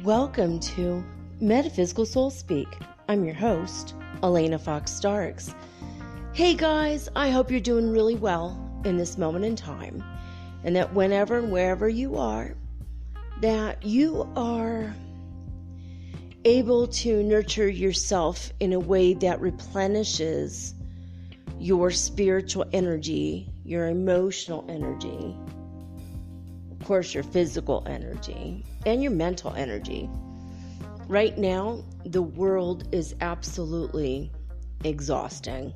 Welcome to Metaphysical Soul Speak. I'm your host, Elena Fox Starks. Hey guys, I hope you're doing really well in this moment in time, and that whenever and wherever you are, that you are able to nurture yourself in a way that replenishes your spiritual energy, your emotional energy, of course, your physical energy, and your mental energy. Right now, the world is absolutely exhausting.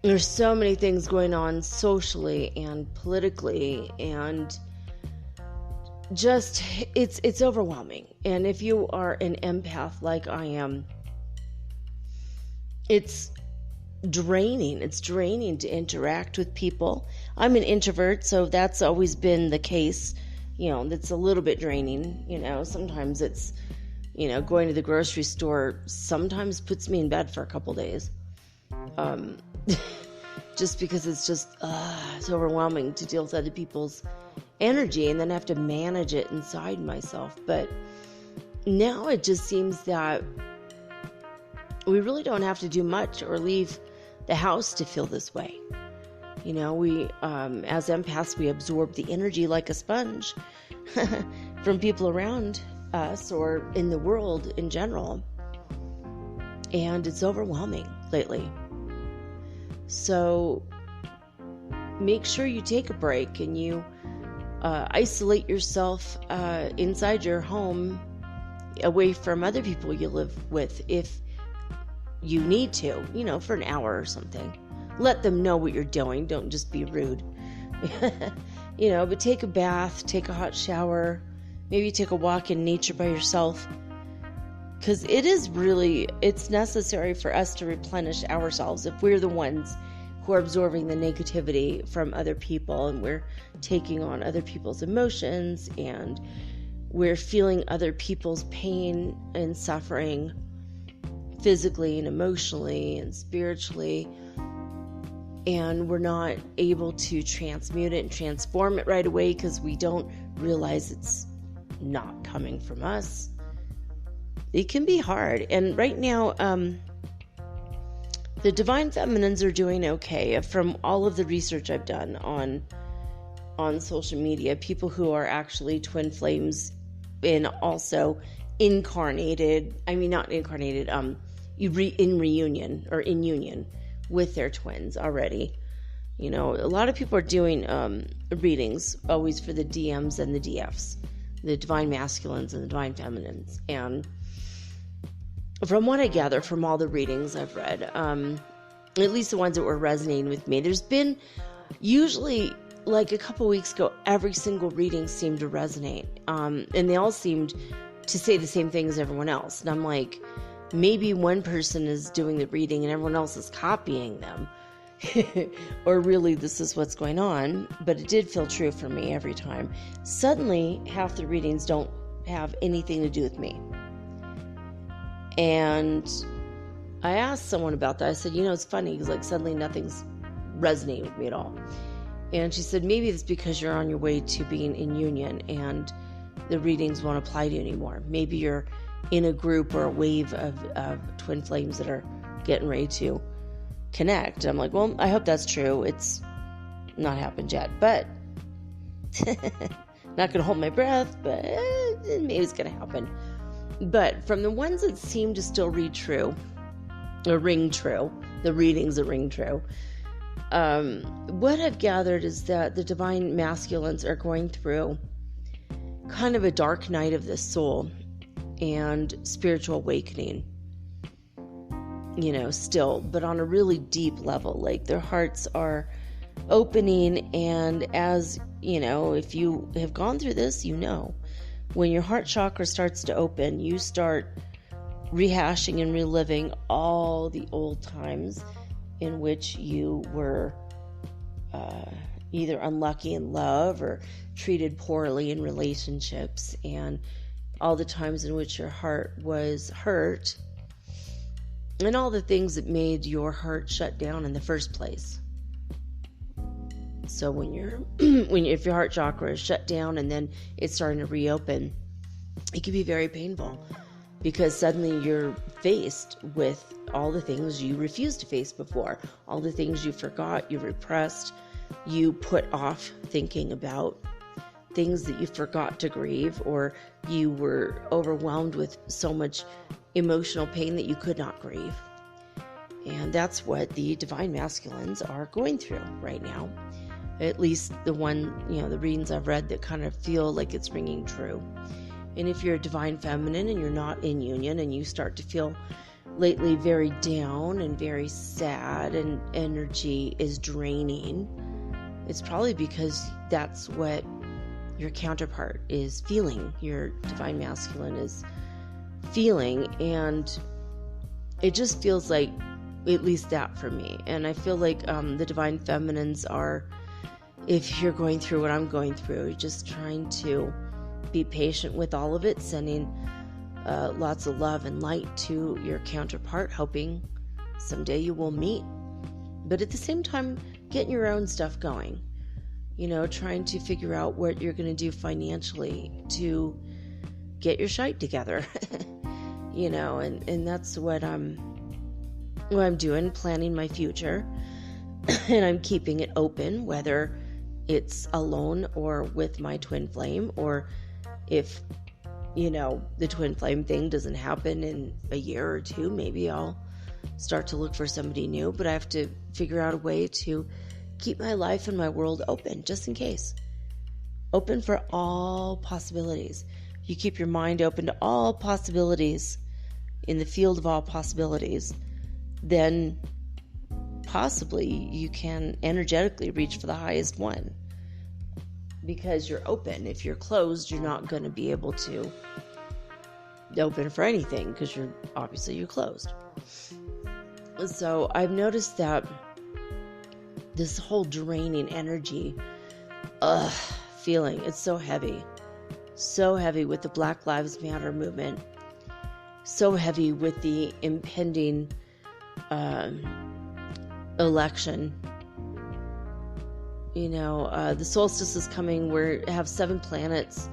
There's so many things going on socially and politically, and just it's overwhelming. And if you are an empath like I am, it's draining. It's draining to interact with people. I'm an introvert, so that's always been the case. That's a little bit draining. Sometimes it's, going to the grocery store sometimes puts me in bed for a couple days. Just because it's overwhelming to deal with other people's energy and then have to manage it inside myself. But now it just seems that we really don't have to do much or leave the house to feel this way. We, as empaths, we absorb the energy like a sponge from people around us or in the world in general. And it's overwhelming lately. So make sure you take a break and you isolate yourself inside your home, away from other people you live with if you need to, for an hour or something. Let them know what you're doing. Don't just be rude. But take a bath, take a hot shower, maybe take a walk in nature by yourself. Because it's necessary for us to replenish ourselves if we're the ones who are absorbing the negativity from other people, and we're taking on other people's emotions, and we're feeling other people's pain and suffering physically and emotionally and spiritually, and we're not able to transmute it and transform it right away because we don't realize it's not coming from us. It can be hard. And right now, the divine feminines are doing okay. From all of the research I've done on social media, people who are actually twin flames and also in union with their twins already. A lot of people are doing readings always for the DMs and the DFs, the divine masculines and the divine feminines. And from what I gather from all the readings I've read, at least the ones that were resonating with me, there's been usually, like a couple weeks ago, every single reading seemed to resonate. And they all seemed to say the same thing as everyone else. And I'm like, maybe one person is doing the reading and everyone else is copying them. Or really this is what's going on. But it did feel true for me every time. Suddenly, half the readings don't have anything to do with me. And I asked someone about that. I said, it's funny because suddenly nothing's resonating with me at all. And she said, maybe it's because you're on your way to being in union and the readings won't apply to you anymore. Maybe you're in a group or a wave of twin flames that are getting ready to connect. I'm like, well, I hope that's true. It's not happened yet, but not going to hold my breath, but maybe it's going to happen. But from the ones that seem to still read true, or ring true, the readings that ring true, what I've gathered is that the divine masculines are going through kind of a dark night of the soul. and spiritual awakening, still, but on a really deep level. Like their hearts are opening, and as if you have gone through this, when your heart chakra starts to open, you start rehashing and reliving all the old times in which you were either unlucky in love or treated poorly in relationships, and all the times in which your heart was hurt, and all the things that made your heart shut down in the first place. So if your heart chakra is shut down and then it's starting to reopen, it can be very painful, because suddenly you're faced with all the things you refused to face before, all the things you forgot, you repressed, you put off thinking about, things that you forgot to grieve, or you were overwhelmed with so much emotional pain that you could not grieve. And that's what the divine masculines are going through right now. At least the the readings I've read that kind of feel like it's ringing true. And if you're a divine feminine and you're not in union, and you start to feel lately very down and very sad, and energy is draining, it's probably because that's what your counterpart is feeling, your divine masculine is feeling. And it just feels like, at least that for me. And I feel like the divine feminines are, if you're going through what I'm going through, just trying to be patient with all of it, sending lots of love and light to your counterpart, hoping someday you will meet. But at the same time, getting your own stuff going, trying to figure out what you're going to do financially to get your shite together, and that's what I'm doing, planning my future. And I'm keeping it open, whether it's alone or with my twin flame, or if, the twin flame thing doesn't happen in a year or two, maybe I'll start to look for somebody new. But I have to figure out a way to keep my life and my world open, just in case. Open for all possibilities. You keep your mind open to all possibilities, in the field of all possibilities, then possibly you can energetically reach for the highest one, because you're open. If you're closed, you're not going to be able to open for anything, because you're closed. So I've noticed that this whole draining energy feeling, it's so heavy with the Black Lives Matter movement, so heavy with the impending election. The solstice is coming. We have 7 planets.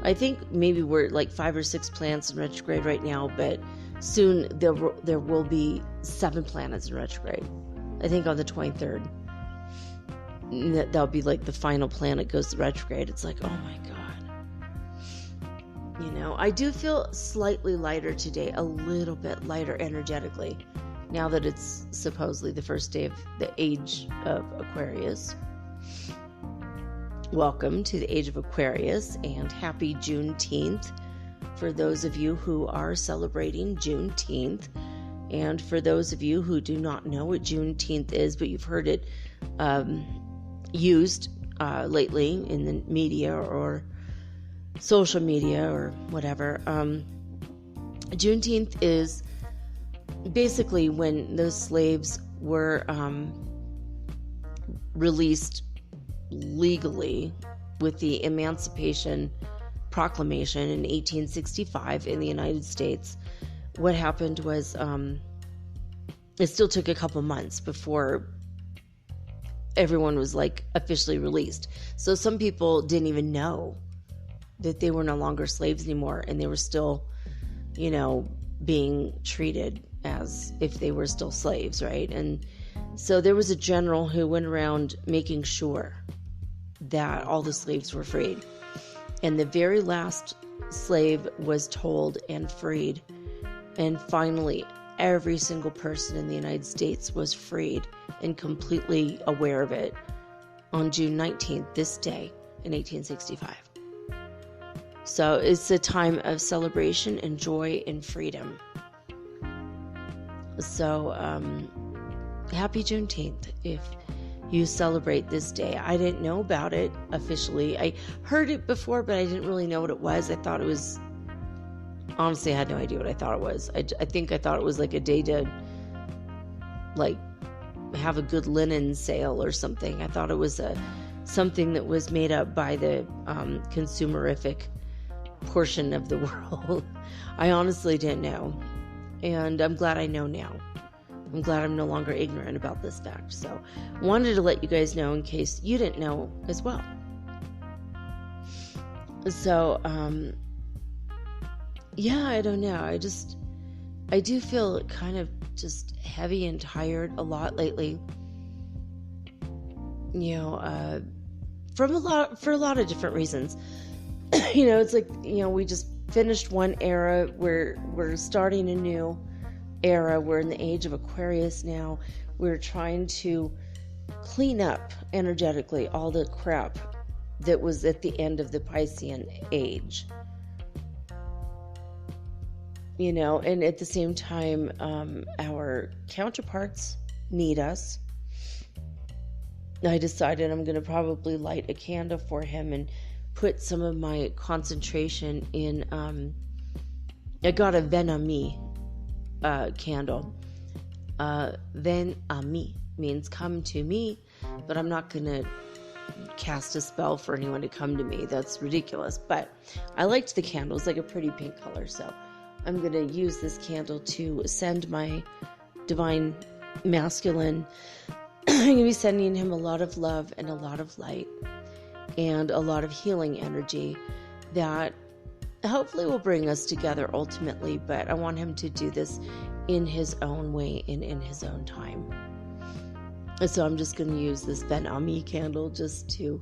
I think maybe we're like 5 or 6 planets in retrograde right now, but soon there will be 7 planets in retrograde. I think on the 23rd. That'll be like the final planet goes to retrograde. It's like, oh my God. I do feel slightly lighter today, a little bit lighter energetically, now that it's supposedly the first day of the age of Aquarius. Welcome to the age of Aquarius, and happy Juneteenth for those of you who are celebrating Juneteenth. And for those of you who do not know what Juneteenth is, but you've heard it used lately in the media or social media or whatever, Juneteenth is basically when those slaves were released legally with the Emancipation Proclamation in 1865 in the United States. What happened was it still took a couple months before everyone was like officially released. So some people didn't even know that they were no longer slaves anymore, and they were still, being treated as if they were still slaves, right? And so there was a general who went around making sure that all the slaves were freed. And the very last slave was told and freed. And finally, every single person in the United States was freed and completely aware of it on June 19th, this day in 1865. So it's a time of celebration and joy and freedom. So happy Juneteenth if you celebrate this day. I didn't know about it officially. I heard it before, but I didn't really know what it was. I thought it was, honestly, I had no idea what I thought it was. I think I thought it was like a day to like have a good linen sale or something. I thought it was something that was made up by the consumerific portion of the world. I honestly didn't know, and I'm glad I know now. I'm glad I'm no longer ignorant about this fact. So wanted to let you guys know in case you didn't know as well. So yeah, I don't know. I do feel kind of just heavy and tired a lot lately. You know, for a lot of different reasons. You know, it's like, you know, we just finished one era, we're starting a new era. We're in the age of Aquarius now. We're trying to clean up energetically all the crap that was at the end of the Piscean age. You know, and at the same time, our counterparts need us. I decided I'm going to probably light a candle for him and put some of my concentration in, I got a Venami candle. Venami means come to me, but I'm not going to cast a spell for anyone to come to me. That's ridiculous. But I liked the candle. It's like a pretty pink color. So I'm going to use this candle to send my divine masculine. I'm going to be sending him a lot of love and a lot of light and a lot of healing energy that hopefully will bring us together ultimately, but I want him to do this in his own way and in his own time. And so I'm just going to use this Venami candle just to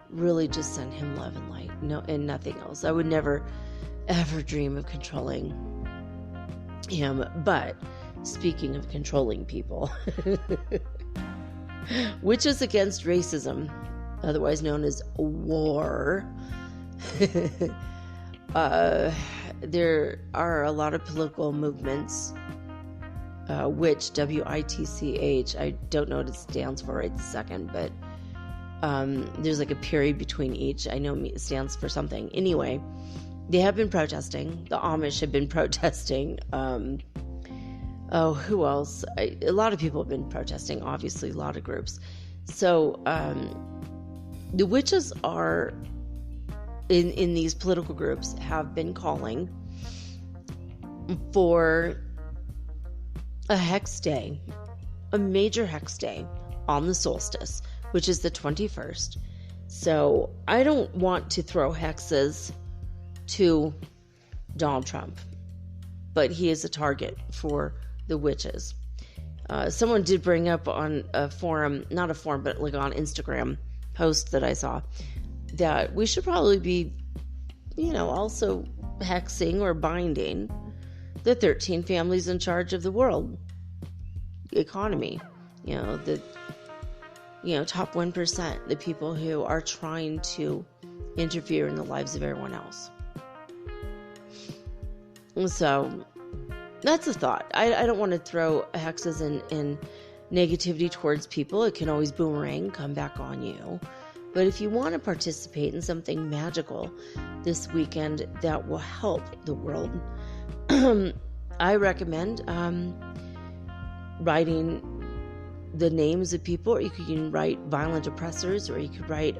really just send him love and light, no, and nothing else. I would never, ever dream of controlling him. But speaking of controlling people, Witches Against Racism, otherwise known as WAR. There are a lot of political movements, which WITCH, I don't know what it stands for right this second, but there's like a period between each. I know it stands for something. Anyway, they have been protesting. The Amish have been protesting. Who else? A lot of people have been protesting, obviously, a lot of groups. So the witches are, in these political groups, have been calling for a hex day, a major hex day on the solstice, which is the 21st. So I don't want to throw hexes to Donald Trump, but he is a target for the witches. Someone did bring up on a forum, not a forum, but like on Instagram post that I saw, that we should probably be, also hexing or binding the 13 families in charge of the world economy. The top 1%, the people who are trying to interfere in the lives of everyone else. So that's a thought. I don't want to throw hexes and negativity towards people. It can always boomerang, come back on you. But if you want to participate in something magical this weekend that will help the world, I recommend writing the names of people, or you can write violent oppressors, or you could write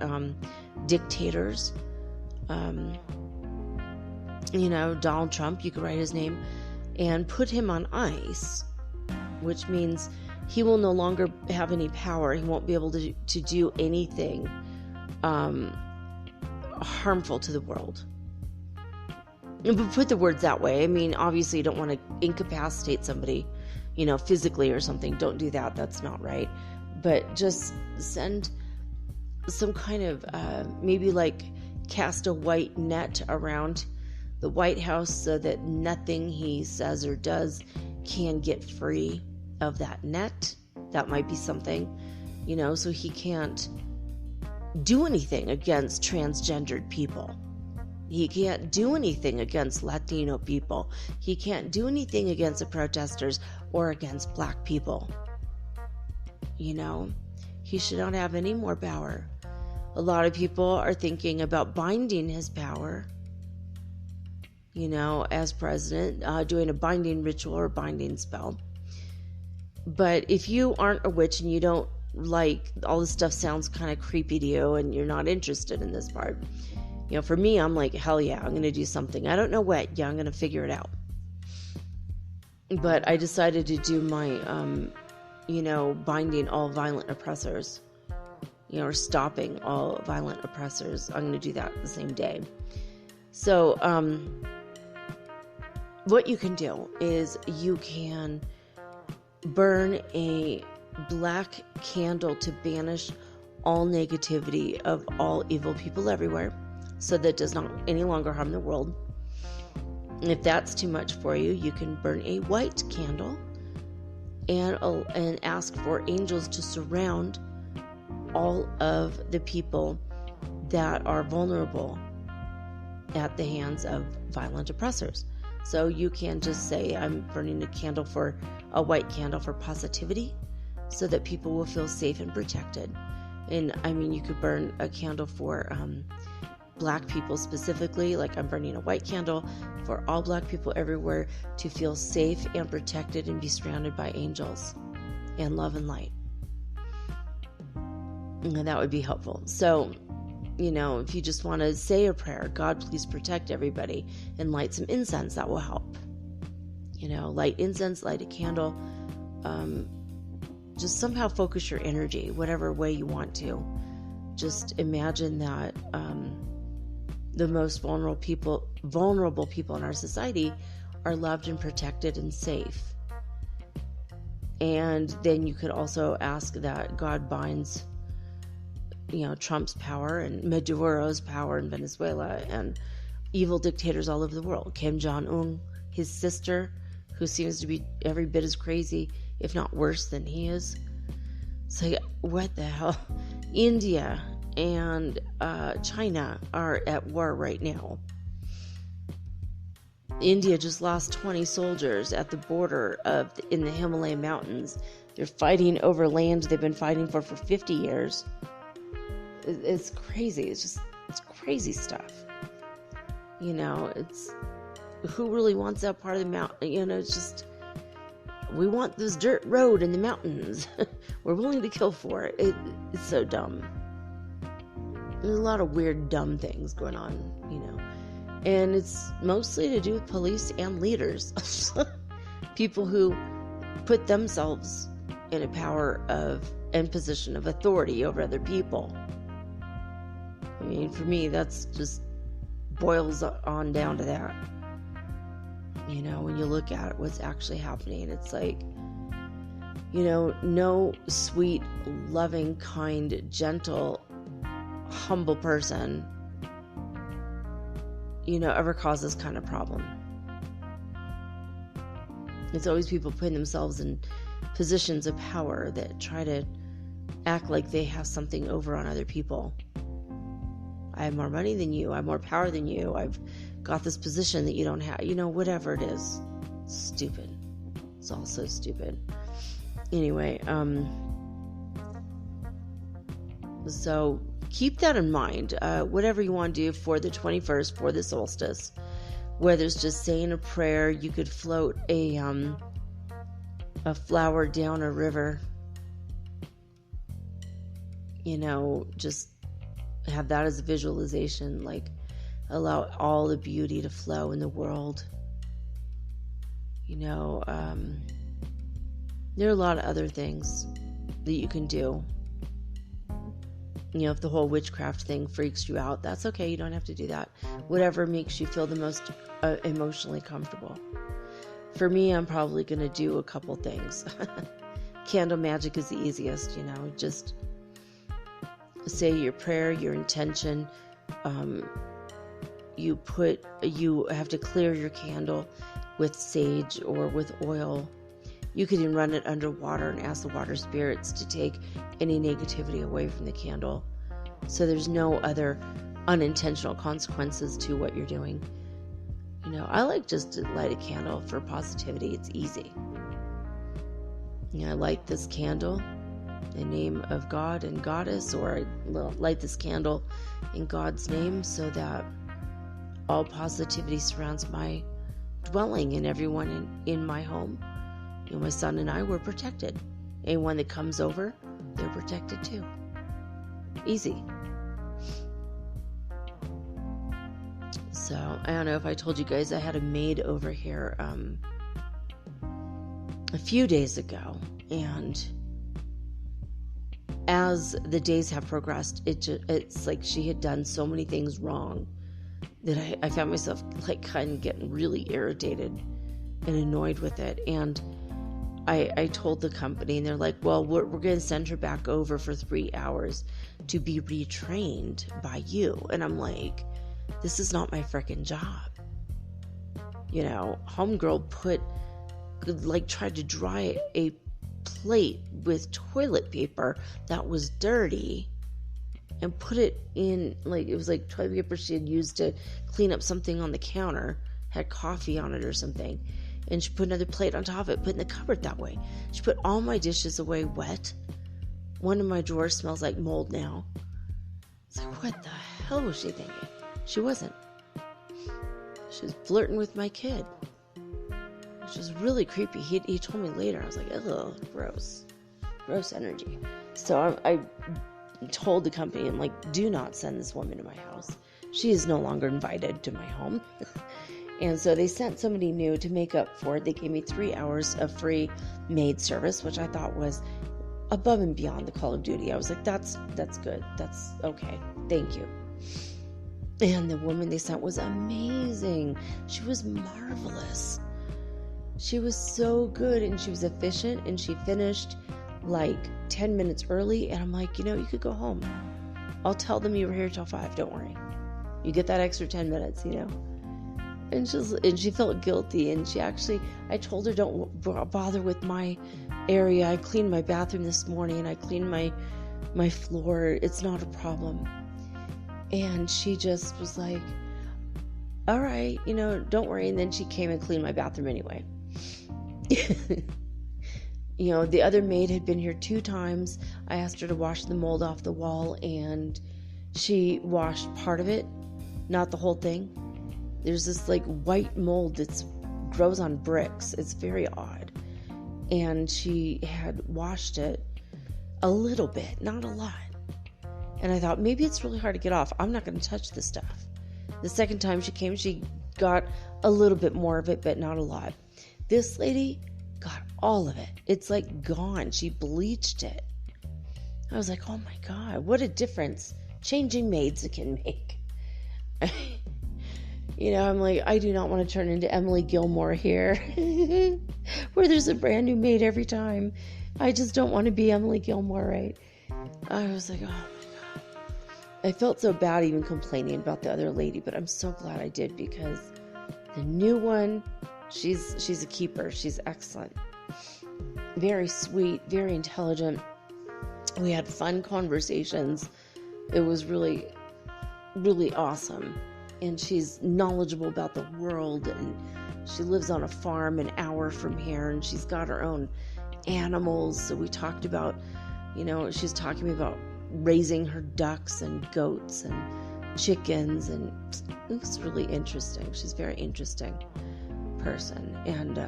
dictators. Donald Trump, you could write his name and put him on ice, which means he will no longer have any power. He won't be able to do anything harmful to the world. But put the words that way. I mean, obviously you don't want to incapacitate somebody, physically or something. Don't do that. That's not right. But just send some kind of, maybe like cast a white net around the White House so that nothing he says or does can get free of that net. That might be something, so he can't do anything against transgendered people. He can't do anything against Latino people. He can't do anything against the protesters or against black people. You know, he should not have any more power. A lot of people are thinking about binding his power, you know, as president, doing a binding ritual or binding spell. But if you aren't a witch and you don't like, all this stuff sounds kind of creepy to you and you're not interested in this part, you know, for me, I'm like, hell yeah, I'm going to do something. I don't know what. Yeah, I'm going to figure it out. But I decided to do my, you know, binding all violent oppressors, you know, or stopping all violent oppressors. I'm going to do that the same day. So, what you can do is you can burn a black candle to banish all negativity of all evil people everywhere, so that it does not any longer harm the world. And if that's too much for you, you can burn a white candle and ask for angels to surround all of the people that are vulnerable at the hands of violent oppressors. So you can just say, I'm burning a white candle for positivity, so that people will feel safe and protected. And I mean, you could burn a candle for black people specifically, like I'm burning a white candle for all black people everywhere to feel safe and protected and be surrounded by angels and love and light. And that would be helpful. So, you know, if you just want to say a prayer, God, please protect everybody, and light some incense, that will help. You know, light incense, light a candle. Just somehow focus your energy, whatever way you want to. Just imagine that the most vulnerable people in our society are loved and protected and safe. And then you could also ask that God binds, you know, Trump's power and Maduro's power in Venezuela and evil dictators all over the world. Kim Jong-un, his sister, who seems to be every bit as crazy, if not worse than he is. So what the hell? India and China are at war right now. India just lost 20 soldiers at the border in the Himalayan mountains. They're fighting over land they've been fighting for 50 years. It's crazy. It's crazy stuff. You know, who really wants that part of the mountain? You know, it's just, we want this dirt road in the mountains. We're willing to kill for it. It's so dumb. There's a lot of weird, dumb things going on, you know. And it's mostly to do with police and leaders. People who put themselves in a power and position of authority over other people. I mean, for me, that's just boils on down to that. You know, when you look at what's actually happening, it's like, you know, no sweet, loving, kind, gentle, humble person, you know, ever cause this kind of problem. It's always people putting themselves in positions of power that try to act like they have something over on other people. I have more money than you. I have more power than you. I've got this position that you don't have. You know, whatever it is. It's stupid. It's all so stupid. Anyway, so keep that in mind. Whatever you want to do for the 21st, for the solstice, whether it's just saying a prayer, you could float a flower down a river. You know, just have that as a visualization, like allow all the beauty to flow in the world. You know, there are a lot of other things that you can do. You know, if the whole witchcraft thing freaks you out, that's okay. You don't have to do that. Whatever makes you feel the most emotionally comfortable. For me, I'm probably going to do a couple things. Candle magic is the easiest, you know, just say your prayer, your intention. You have to clear your candle with sage or with oil. You could even run it underwater and ask the water spirits to take any negativity away from the candle. So there's no other unintentional consequences to what you're doing. You know, I like just to light a candle for positivity. It's easy. You know, I light this candle in the name of God and Goddess, or I light this candle in God's name so that all positivity surrounds my dwelling and everyone in my home. You know, my son and I were protected. Anyone that comes over, they're protected too. Easy. So, I don't know if I told you guys, I had a maid over here a few days ago, and as the days have progressed, it's like she had done so many things wrong that I found myself like kind of getting really irritated and annoyed with it. And I told the company, and they're like, well, we're going to send her back over for 3 hours to be retrained by you. And I'm like, this is not my freaking job. You know, homegirl tried to dry a plate with toilet paper that was dirty and put it in, like, it was like toilet paper she had used to clean up something on the counter, had coffee on it or something, and she put another plate on top of it, put in the cupboard that way. She put all my dishes away wet. One of my drawers smells like mold now. It's like, what the hell was she thinking? She wasn't. She was flirting with my kid, which was really creepy. He told me later. I was like, ugh, gross energy. So I told the company, I'm like, do not send this woman to my house. She is no longer invited to my home. And so they sent somebody new to make up for it. They gave me 3 hours of free maid service, which I thought was above and beyond the Call of Duty. I was like, that's good. That's okay. Thank you. And the woman they sent was amazing. She was marvelous. She was so good, and she was efficient, and she finished like 10 minutes early. And I'm like, you know, you could go home. I'll tell them you were here till 5. Don't worry. You get that extra 10 minutes, you know. And she felt guilty, and I told her, don't bother with my area. I cleaned my bathroom this morning, and I cleaned my floor. It's not a problem. And she just was like, all right, you know, don't worry. And then she came and cleaned my bathroom anyway. You know, the other maid had been here 2 times. I asked her to wash the mold off the wall, and she washed part of it, not the whole thing. There's this like white mold that grows on bricks. It's very odd. And she had washed it a little bit, not a lot. And I thought, maybe it's really hard to get off. I'm not going to touch this stuff. The second time she came, she got a little bit more of it, but not a lot. This lady got all of it. It's like gone. She bleached it. I was like, oh my God, what a difference changing maids can make. You know, I'm like, I do not want to turn into Emily Gilmore here, where there's a brand new maid every time. I just don't want to be Emily Gilmore, right? I was like, oh my God. I felt so bad even complaining about the other lady, but I'm so glad I did, because the new one, she's a keeper. She's excellent. Very sweet, very intelligent. We had fun conversations. It was really, really awesome. And she's knowledgeable about the world, and she lives on a farm an hour from here, and she's got her own animals. So we talked about, you know, she's talking to me about raising her ducks and goats and chickens, and it was really interesting. She's a very interesting person. And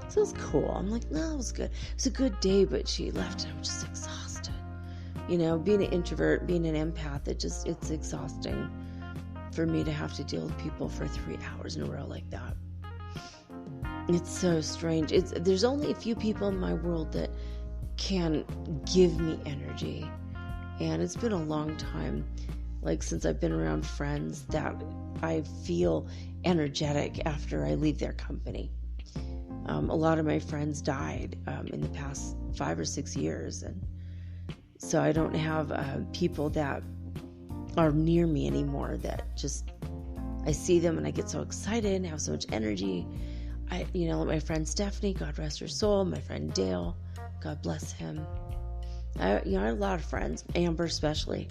so it was cool. I'm like, no, it was good. It was a good day, but she left and I'm just exhausted. You know, being an introvert, being an empath, it's exhausting for me to have to deal with people for 3 hours in a row like that. It's so strange. There's only a few people in my world that can give me energy, and it's been a long time, like since I've been around friends, that I feel energetic after I leave their company. A lot of my friends died in the past 5 or 6 years, and so I don't have people that are near me anymore that just, I see them and I get so excited and have so much energy. My friend Stephanie, God rest her soul, my friend Dale, God bless him. I have a lot of friends, Amber especially.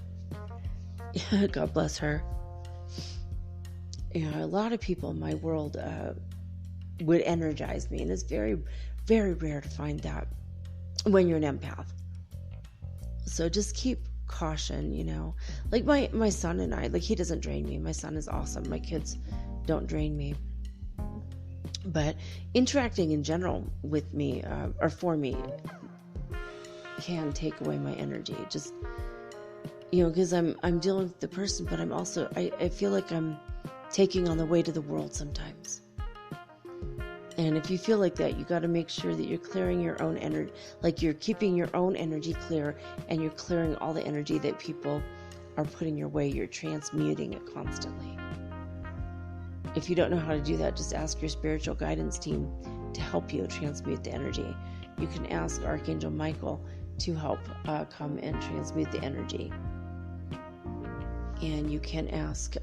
God bless her. A lot of people in my world would energize me, and it's very, very rare to find that when you're an empath. So just keep caution, like my son and I, like, he doesn't drain me. My son is awesome. My kids don't drain me, but interacting in general with me or for me can take away my energy. Just because I'm dealing with the person, but I'm also I feel like I'm taking on the weight of the world sometimes. And if you feel like that, you got to make sure that you're clearing your own energy, like you're keeping your own energy clear, and you're clearing all the energy that people are putting your way. You're transmuting it constantly. If you don't know how to do that, just ask your spiritual guidance team to help you transmute the energy. You can ask Archangel Michael to help come and transmute the energy. And you can ask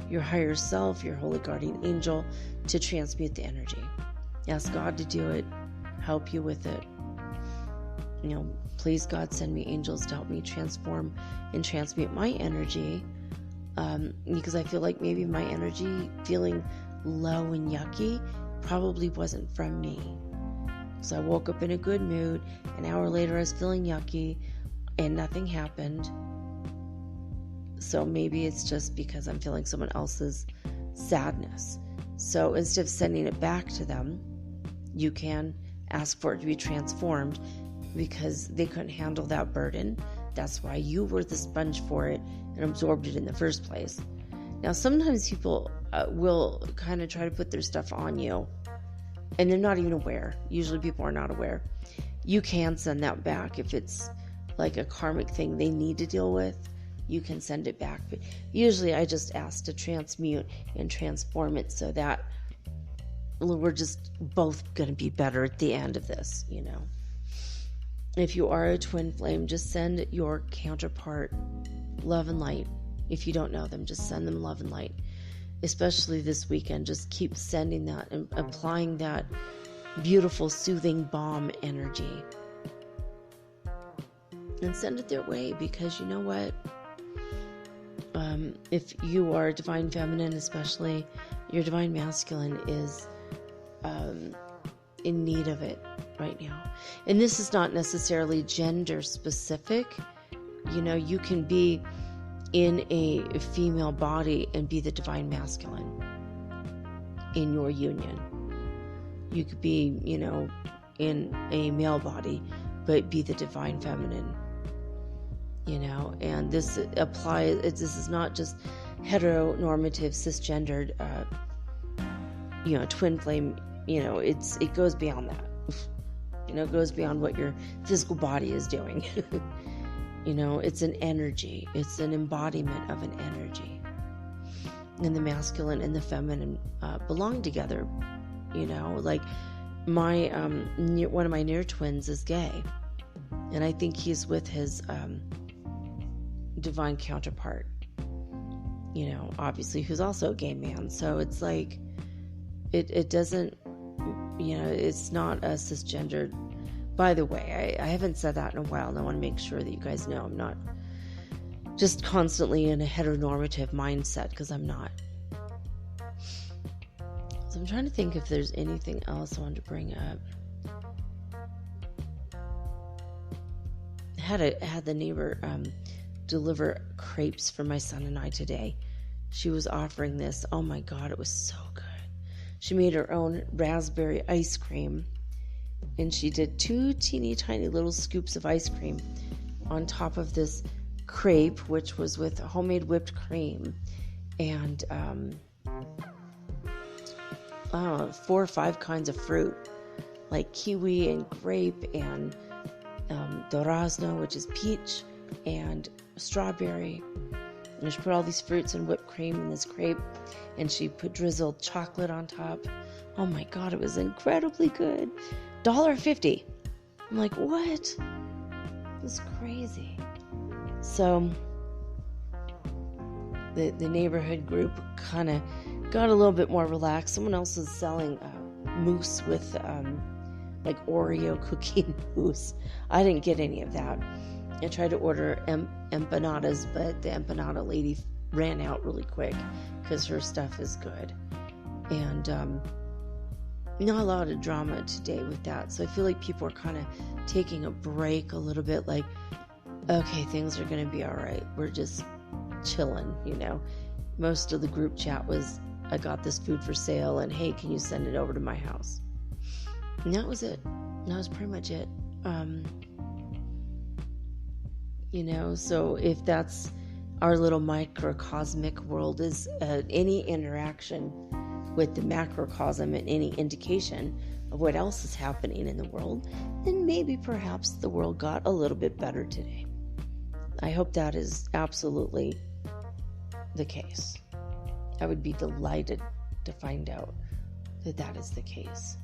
your higher self, your holy guardian angel, to transmute the energy. Ask God to do it, help you with it. Please God, send me angels to help me transform and transmute my energy, because I feel like maybe my energy feeling low and yucky probably wasn't from me. So I woke up in a good mood, an hour later I was feeling yucky and nothing happened. So maybe it's just because I'm feeling someone else's sadness. So instead of sending it back to them, you can ask for it to be transformed, because they couldn't handle that burden. That's why you were the sponge for it and absorbed it in the first place. Now, sometimes people will kind of try to put their stuff on you, and they're not even aware. Usually people are not aware. You can send that back if it's like a karmic thing they need to deal with. You can send it back. But usually I just ask to transmute and transform it so that we're just both going to be better at the end of this, If you are a twin flame, just send your counterpart love and light. If you don't know them, just send them love and light. Especially this weekend, just keep sending that and applying that beautiful, soothing balm energy. And send it their way, because you know what? If you are divine feminine, especially, your divine masculine is in need of it right now. And this is not necessarily gender specific. You can be in a female body and be the divine masculine in your union. You could be, in a male body, but be the divine feminine. And this applies, this is not just heteronormative, cisgendered, twin flame, it goes beyond that. It goes beyond what your physical body is doing. It's an energy. It's an embodiment of an energy. And the masculine and the feminine belong together. Like my, one of my near twins is gay. And I think he's with his divine counterpart, obviously, who's also a gay man. So it's like, it doesn't, it's not a cisgendered. By the way, I haven't said that in a while, and I want to make sure that you guys know I'm not just constantly in a heteronormative mindset, because I'm not. So I'm trying to think if there's anything else I wanted to bring up. Had the neighbor deliver crepes for my son and I today. She was offering this. Oh my God, it was so good. She made her own raspberry ice cream, and she did 2 teeny tiny little scoops of ice cream on top of this crepe, which was with homemade whipped cream and 4 or 5 kinds of fruit, like kiwi and grape and durazno, which is peach, and strawberry. And she put all these fruits and whipped cream in this crepe, and she put drizzled chocolate on top. Oh my God, it was incredibly good. $1.50. I'm like, what? It was crazy. So the neighborhood group kind of got a little bit more relaxed. Someone else was selling mousse with like Oreo cookie mousse. I didn't get any of that. I tried to order empanadas, but the empanada lady ran out really quick because her stuff is good. And not a lot of drama today with that. So I feel like people are kind of taking a break a little bit, like, okay, things are going to be all right. We're just chilling, Most of the group chat was, I got this food for sale, and hey, can you send it over to my house? And that was it. That was pretty much it. So if that's our little microcosmic world, is any interaction with the macrocosm and any indication of what else is happening in the world, then maybe perhaps the world got a little bit better today. I hope that is absolutely the case. I would be delighted to find out that that is the case.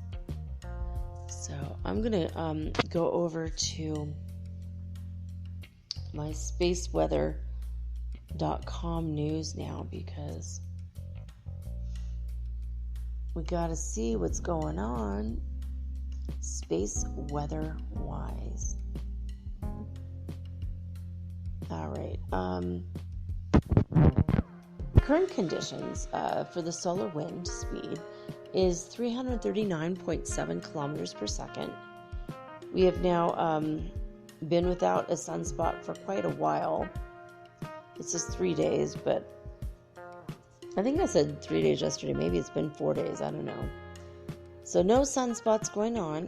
So I'm going to go over to my spaceweather.com news now, because we got to see what's going on space weather wise. All right. Current conditions for the solar wind speed is 339.7 kilometers per second. We have now been without a sunspot for quite a while. It's just 3 days, but I think I said 3 days yesterday. Maybe it's been 4 days. I don't know. So no sunspots going on.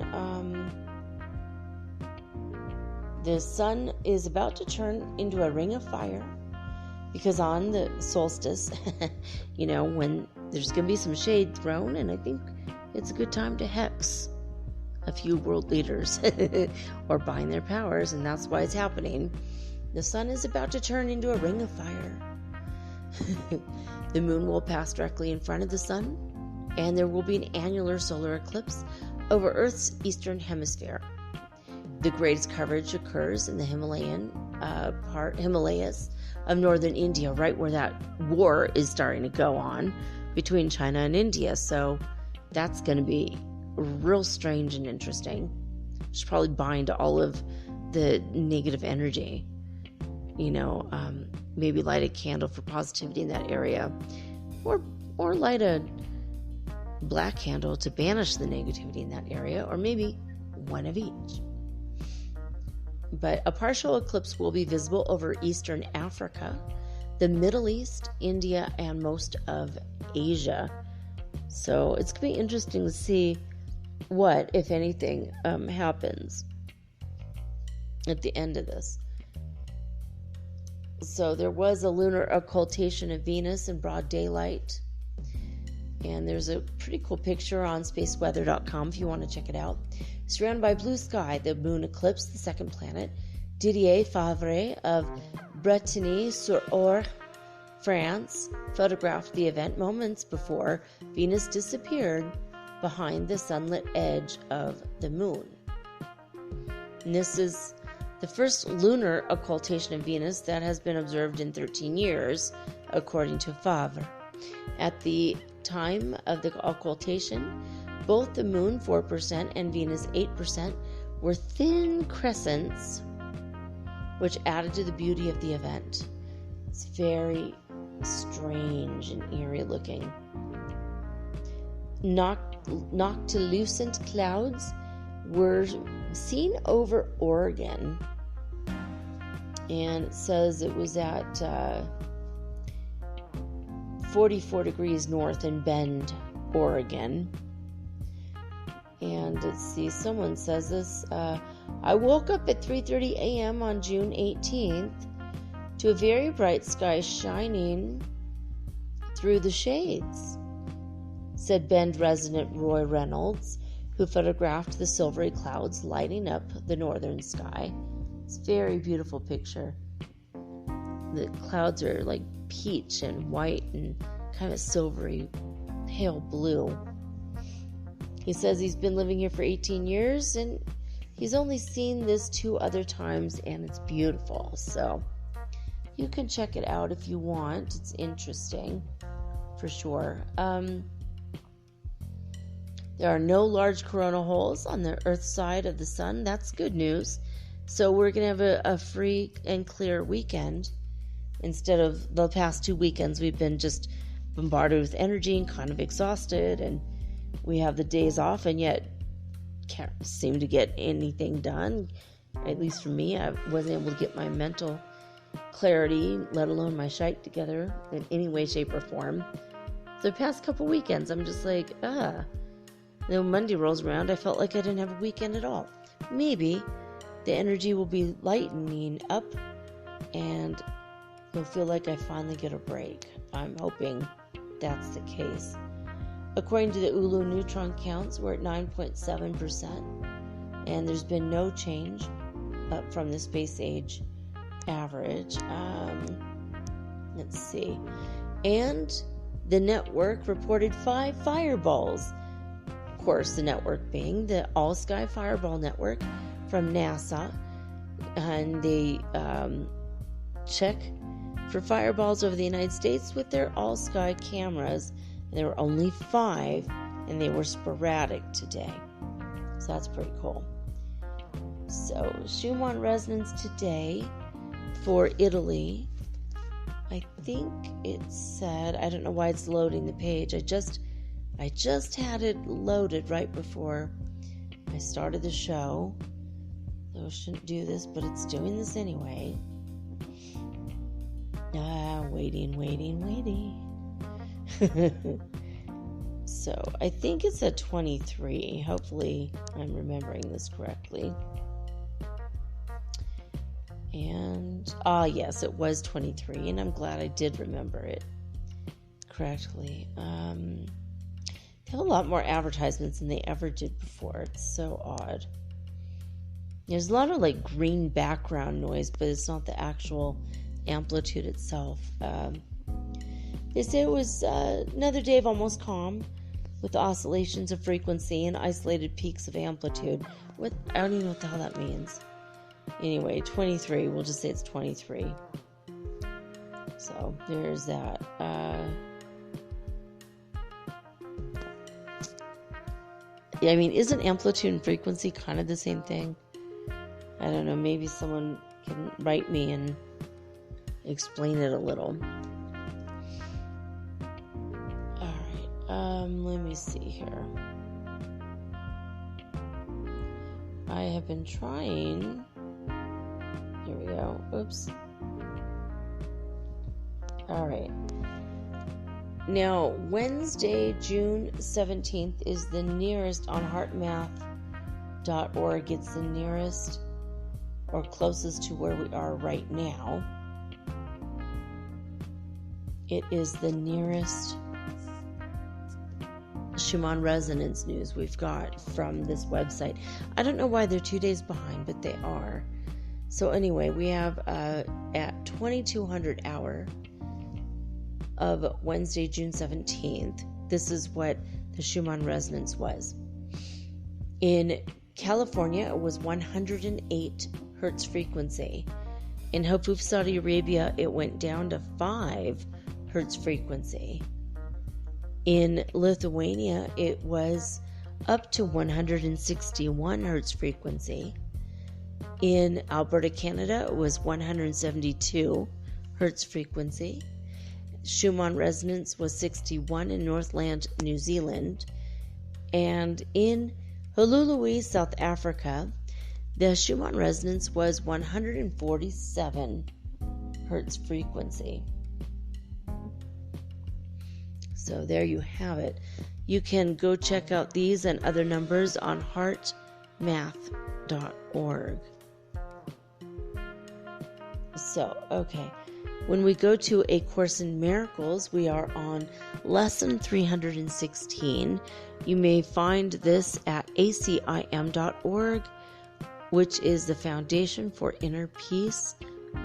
The sun is about to turn into a ring of fire, because on the solstice, when there's going to be some shade thrown, and I think it's a good time to hex a few world leaders or bind their powers, and that's why it's happening. The sun is about to turn into a ring of fire. The moon will pass directly in front of the sun, and there will be an annular solar eclipse over Earth's eastern hemisphere. The greatest coverage occurs in the Himalayas of northern India, right where that war is starting to go on between China and India. So that's going to be real strange and interesting. Should probably bind all of the negative energy. Maybe light a candle for positivity in that area, or light a black candle to banish the negativity in that area, or maybe one of each. But a partial eclipse will be visible over eastern Africa, the Middle East, India, and most of Asia. So it's going to be interesting to see what, if anything, happens at the end of this. So there was a lunar occultation of Venus in broad daylight. And there's a pretty cool picture on spaceweather.com if you want to check it out. Surrounded by blue sky, the moon eclipsed the second planet. Didier Favre of Bretigny-sur-Orge, France, photographed the event moments before Venus disappeared behind the sunlit edge of the moon. And this is the first lunar occultation of Venus that has been observed in 13 years, according to Favre. At the time of the occultation, both the moon 4% and Venus 8% were thin crescents, which added to the beauty of the event. It's very strange and eerie looking. Noctilucent clouds were seen over Oregon, and it says it was at 44 degrees north in Bend, Oregon. And let's see, someone says this, I woke up at 3:30 a.m. on June 18th to a very bright sky shining through the shades, said Bend resident Roy Reynolds, who photographed the silvery clouds lighting up the northern sky. It's a very beautiful picture. The clouds are like peach and white and kind of silvery, pale blue. He says he's been living here for 18 years and he's only seen this 2 other times, and it's beautiful. So you can check it out if you want. It's interesting for sure. There are no large coronal holes on the Earth side of the sun. That's good news. So we're going to have a free and clear weekend instead of the past 2 weekends. We've been just bombarded with energy and kind of exhausted, and we have the days off and yet can't seem to get anything done. At least for me, I wasn't able to get my mental clarity, let alone my shite together in any way, shape, or form. The past couple weekends, I'm just like, Then Monday rolls around, I felt like I didn't have a weekend at all. Maybe the energy will be lightening up and it'll feel like I finally get a break. I'm hoping that's the case. According to the ULU neutron counts, we're at 9.7%, and there's been no change up from the space age average. Let's see. And the network reported 5 fireballs. Of course, the network being the All-Sky Fireball Network from NASA. And they check for fireballs over the United States with their all-sky cameras. There were only 5, and they were sporadic today. So that's pretty cool. So Schumann Resonance today for Italy. I think it said, I don't know why it's loading the page. I just had it loaded right before I started the show. So I shouldn't do this, but it's doing this anyway. Waiting. So I think it's at 23. Hopefully I'm remembering this correctly. And yes, it was 23, and I'm glad I did remember it correctly. They have a lot more advertisements than they ever did before. It's so odd. There's a lot of like green background noise, but it's not the actual amplitude itself. They say it was another day of almost calm, with oscillations of frequency and isolated peaks of amplitude. I don't even know what the hell that means. Anyway, 23. We'll just say it's 23. So there's that. I mean, isn't amplitude and frequency kind of the same thing? I don't know. Maybe someone can write me and explain it a little. Let me see here. I have been trying. Here we go. Oops. All right. Now, Wednesday, June 17th is the nearest on heartmath.org. It's the nearest or closest to where we are right now. It is the nearest Schumann Resonance news we've got from this website. I don't know why they're 2 days behind, but they are. So anyway, we have at 2200 hour of Wednesday, June 17th, this is what the Schumann Resonance was. In California, it was 108 hertz frequency. In Hopuf, Saudi Arabia, it went down to 5 hertz frequency. In Lithuania, it was up to 161 hertz frequency. In Alberta, Canada, it was 172 hertz frequency. Schumann Resonance was 61 in Northland, New Zealand. And in Hulului, South Africa, the Schumann Resonance was 147 hertz frequency. So there you have it. You can go check out these and other numbers on heartmath.org. So, okay. When we go to A Course in Miracles, we are on lesson 316. You may find this at acim.org, which is the Foundation for Inner Peace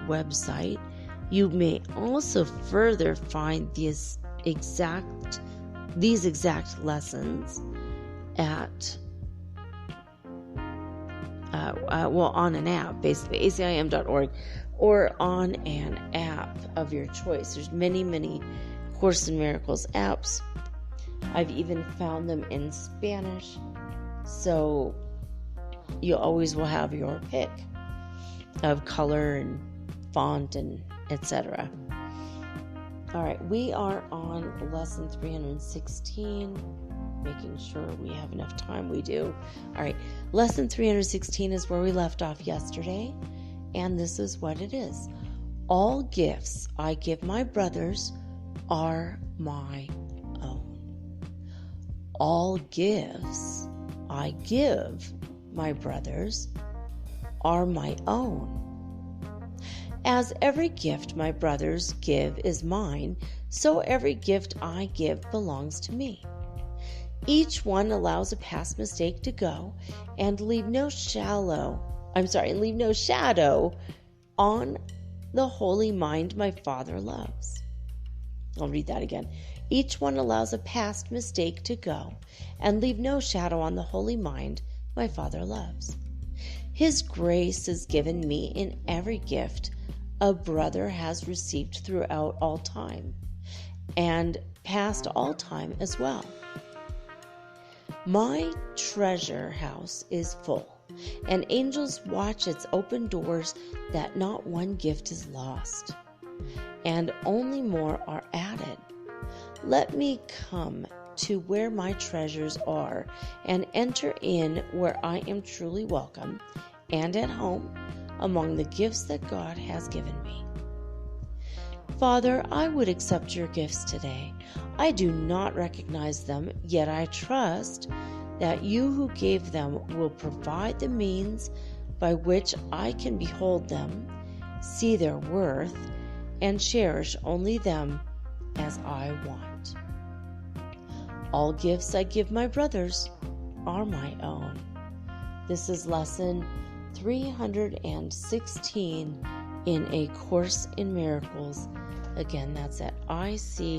website. You may also further find these exact lessons at on an app, basically acim.org, or on an app of your choice. There's many Course in Miracles apps. I've even found them in Spanish, so you always will have your pick. of color and font and etc. All right, we are on lesson 316, making sure we have enough time. We do. All right, lesson 316 is where we left off yesterday, and this is what it is. All gifts I give my brothers are my own. All gifts I give my brothers are my own. As every gift my brothers give is mine, so every gift I give belongs to me. Each one allows a past mistake to go and leave no shadow on the holy mind my Father loves. I'll read that again. Each one allows a past mistake to go and leave no shadow on the holy mind my Father loves. His grace is given me in every gift a brother has received throughout all time, and past all time as well. My treasure house is full, and angels watch its open doors that not one gift is lost, and only more are added. Let me come to where my treasures are, and enter in where I am truly welcome and at home among the gifts that God has given me. Father, I would accept your gifts today. I do not recognize them, yet I trust that you who gave them will provide the means by which I can behold them, see their worth, and cherish only them as I want. All gifts I give my brothers are my own. This is lesson 316 in A Course in Miracles. Again, that's at acim.org.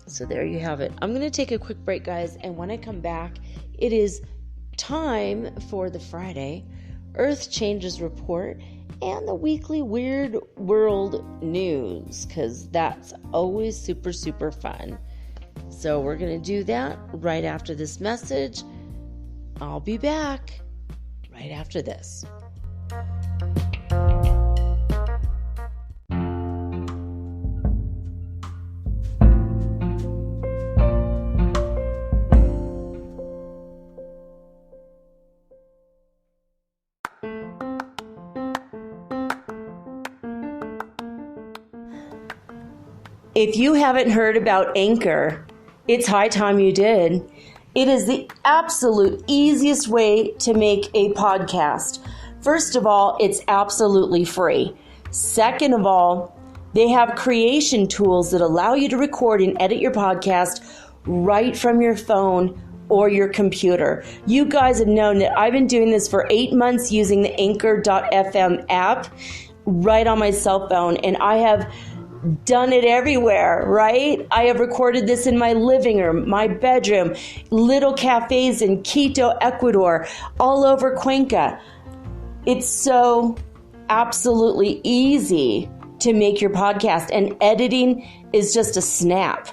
So there you have it. I'm going to take a quick break, guys, and when I come back, it is time for the Friday Earth Changes Report and the weekly Weird World News, because that's always super, super fun. So we're going to do that right after this message. I'll be back right after this. If you haven't heard about Anchor, it's high time you did. It is the absolute easiest way to make a podcast. First of all, it's absolutely free. Second of all, they have creation tools that allow you to record and edit your podcast right from your phone or your computer. You guys have known that I've been doing this for 8 months using the Anchor.fm app right on my cell phone, and I have done it everywhere, right? I have recorded this in my living room, my bedroom, little cafes in Quito, Ecuador, all over Cuenca. It's so absolutely easy to make your podcast, and editing is just a snap.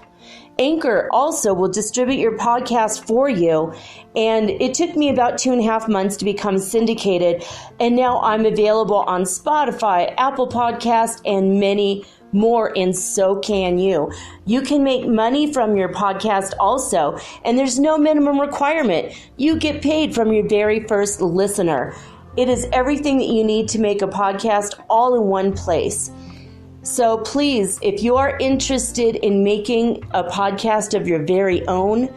Anchor also will distribute your podcast for you, and it took me about 2.5 months to become syndicated, and now I'm available on Spotify, Apple Podcast, and many more, and so can you. You can make money from your podcast also, and there's no minimum requirement. You get paid from your very first listener. It is everything that you need to make a podcast all in one place. So please, if you are interested in making a podcast of your very own,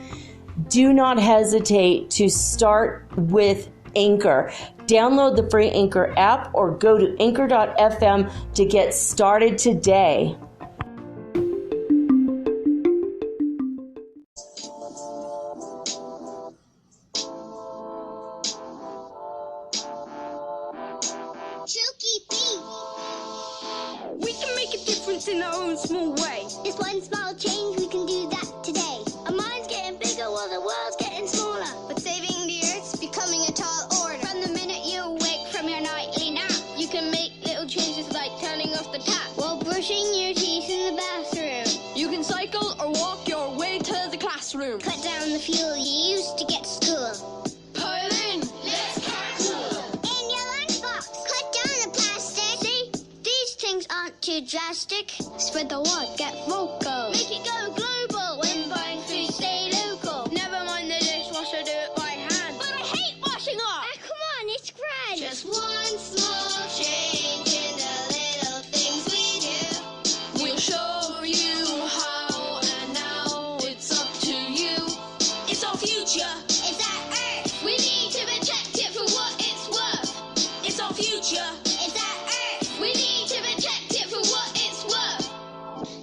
do not hesitate to start with Anchor. Download the free Anchor app or go to anchor.fm to get started today. We can make a difference in our own small way. Just one small change, we can do that today. Our mind's getting bigger while the world's getting smaller. But saving the earth's becoming a tall order. From the minute you awake from your nightly nap, you can make little changes like turning off the tap While brushing your teeth in the bathroom. You can cycle or walk your way to the classroom. Cut down the fuel you used to get to school. too drastic. Spread the word, get vocal. Make it go global. When buying food, stay local. Never mind the dishwasher, do it by hand. But I hate washing up. Ah, come on, it's grand. Just one small change in the little things we do. We'll show you how, and now it's up to you. It's our future. It's our Earth. We need to protect it for what it's worth. It's our future. It's our Earth. We need to protect it for what it's worth.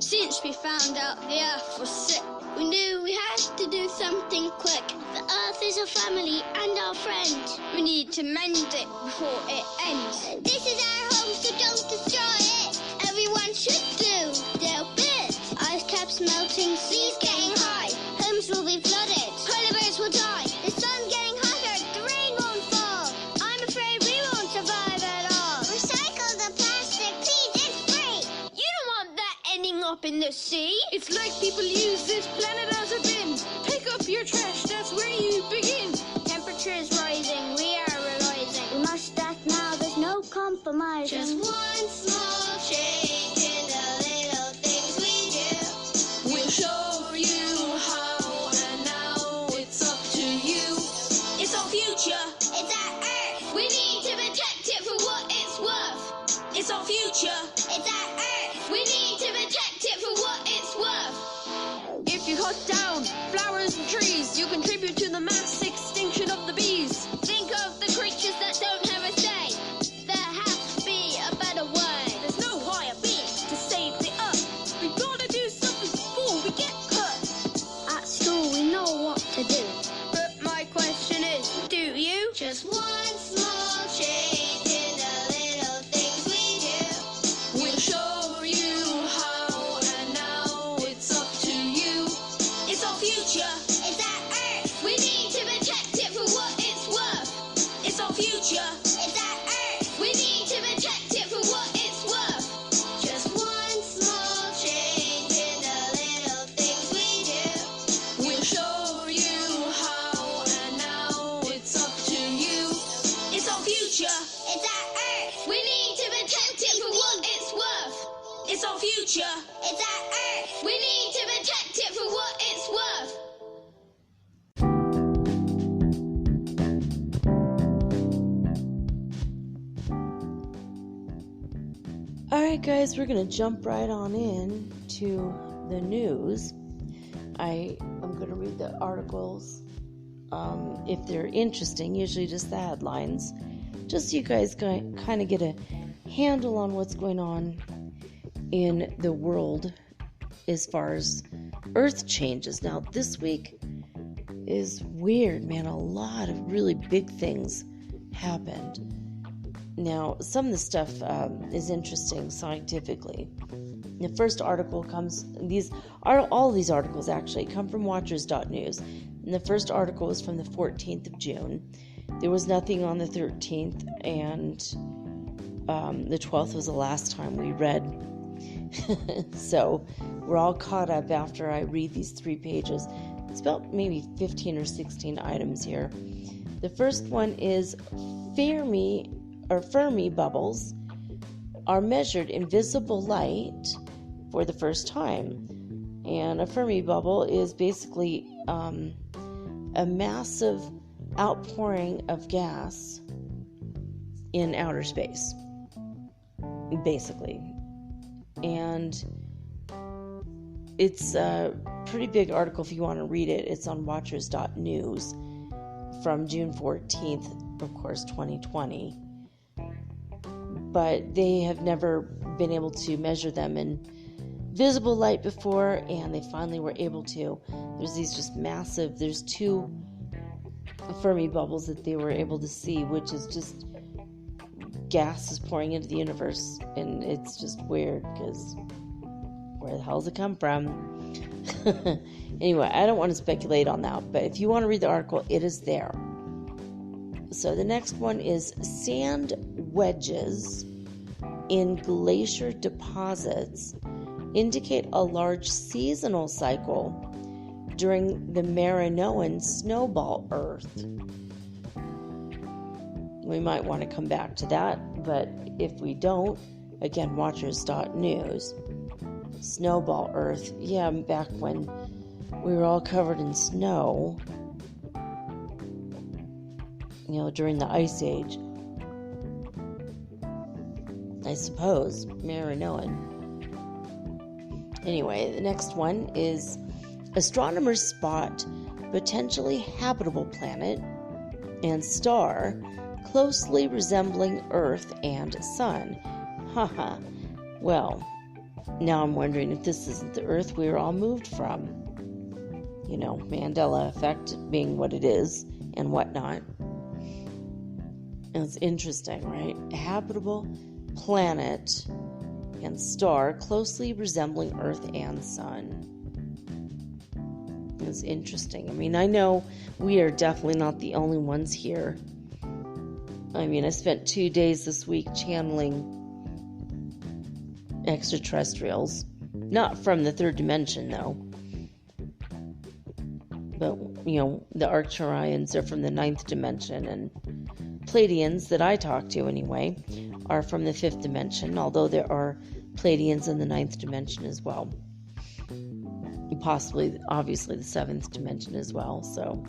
Since we found out the Earth was sick, we knew we had to do something quick. The Earth is our family and our friend. We need to mend it before it ends. This is our home, so don't destroy it. Everyone should do their bit. Ice caps melting, seas getting high. Homes will be flooded, polar bears will die. The sun's getting hotter, the rain won't fall. I'm afraid we won't survive at all. Recycle the plastic, please, it's free. You don't want that ending up in the sea. It's like people use this planet as a bin. Pick up your trash, that's where you begin. Temperature is rising, we are realizing. We must act now, there's no compromising. Just one small change in the little things we do. We'll show you how, and now it's up to you. It's our future. It's our Earth. We need to protect it for what it's worth. It's our future. It's our Earth. We need to protect it for what it's worth. If you cut down flowers and trees, you contribute to the mass extinction of the bees. Think of the creatures that don't have a say. There has to be a better way. There's no higher being to save the earth. We've got to do something before we get hurt. At school we know what to do. But my question is, do you? Just one small change in the little things we do. We'll show you how, and now it's up to you. It's our future. It's our Earth. We need to protect it for what it's worth. It's our future. It's our Earth. We need to protect it for what it's worth. Just one small change in the little things we do. We'll show you how, and now it's up to you. It's our future. It's our Earth. We need to protect it for what it's worth. It's our future. It's our Earth. We need to protect it for what it's worth. Alright guys, we're going to jump right on in to the news. I am going to read the articles if they're interesting, usually just the headlines, just so you guys kind of get a handle on what's going on in the world as far as Earth changes. Now, this week is weird, man. A lot of really big things happened. Now, some of the stuff is interesting scientifically. The first article comes, all these articles actually come from watchers.news. And the first article was from the 14th of June. There was nothing on the 13th, and the 12th was the last time we read. So we're all caught up after I read these 3 pages. It's about maybe 15 or 16 items here. The first one is Fermi bubbles are measured in visible light for the first time. And a Fermi bubble is basically a massive outpouring of gas in outer space, basically. And it's a pretty big article if you want to read it. It's on watchers.news from June 14th, of course, 2020. But they have never been able to measure them in visible light before, and they finally were able to. There's these just massive, there's 2 Fermi bubbles that they were able to see, which is just gas is pouring into the universe, and it's just weird because where the hell does it come from? Anyway, I don't want to speculate on that, but if you want to read the article, it is there. So the next one is sand wedges in glacier deposits indicate a large seasonal cycle during the Marinoan snowball Earth. We might want to come back to that, but if we don't, Again, watchers.news. Snowball Earth. Yeah, back when we were all covered in snow, during the Ice Age. I suppose. Never knowing. Anyway, the next one is astronomers spot potentially habitable planet and star closely resembling Earth and Sun. Haha. Well, now I'm wondering if this isn't the Earth we were all moved from. Mandela effect being what it is and whatnot. It's interesting, right? Habitable planet and star closely resembling Earth and Sun. It's interesting. I mean, I know we are definitely not the only ones here. I mean, I spent 2 days this week channeling extraterrestrials. Not from the third dimension, though. But, the Arcturians are from the 9th dimension, and Pleiadians that I talk to anyway are from the 5th dimension, although there are Pleiadians in the 9th dimension as well. Possibly, obviously, the 7th dimension as well. So,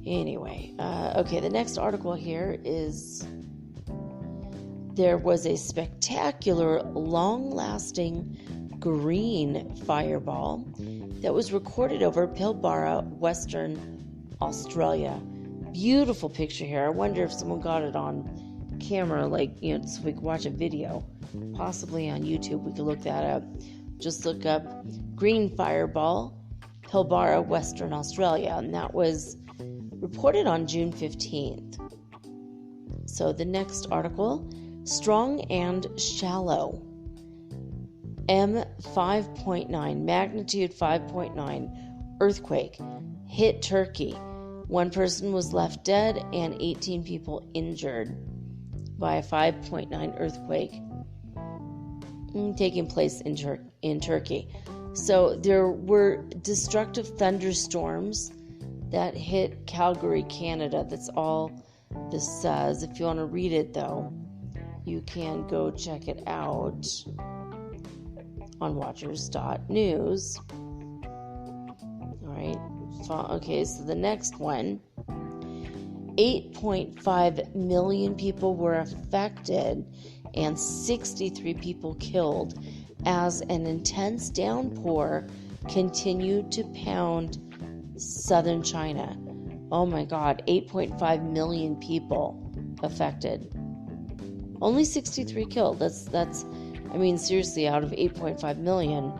anyway. Okay, the next article here is there was a spectacular, long-lasting green fireball that was recorded over Pilbara, Western Australia. Beautiful picture here. I wonder if someone got it on camera, so we could watch a video. Possibly on YouTube, we could look that up. Just look up green fireball, Pilbara, Western Australia, and that was reported on June 15th. So the next article, strong and shallow. M5.9, magnitude 5.9 earthquake hit Turkey. 1 person was left dead and 18 people injured by a 5.9 earthquake taking place in Turkey. So there were destructive thunderstorms that hit Calgary, Canada. That's all this says. If you want to read it, though, you can go check it out on watchers.news. All right. Okay, so the next one, 8.5 million people were affected and 63 people killed as an intense downpour continued to pound southern China. Oh my God, 8.5 million people affected. Only 63 killed. That's I mean, seriously, out of 8.5 million,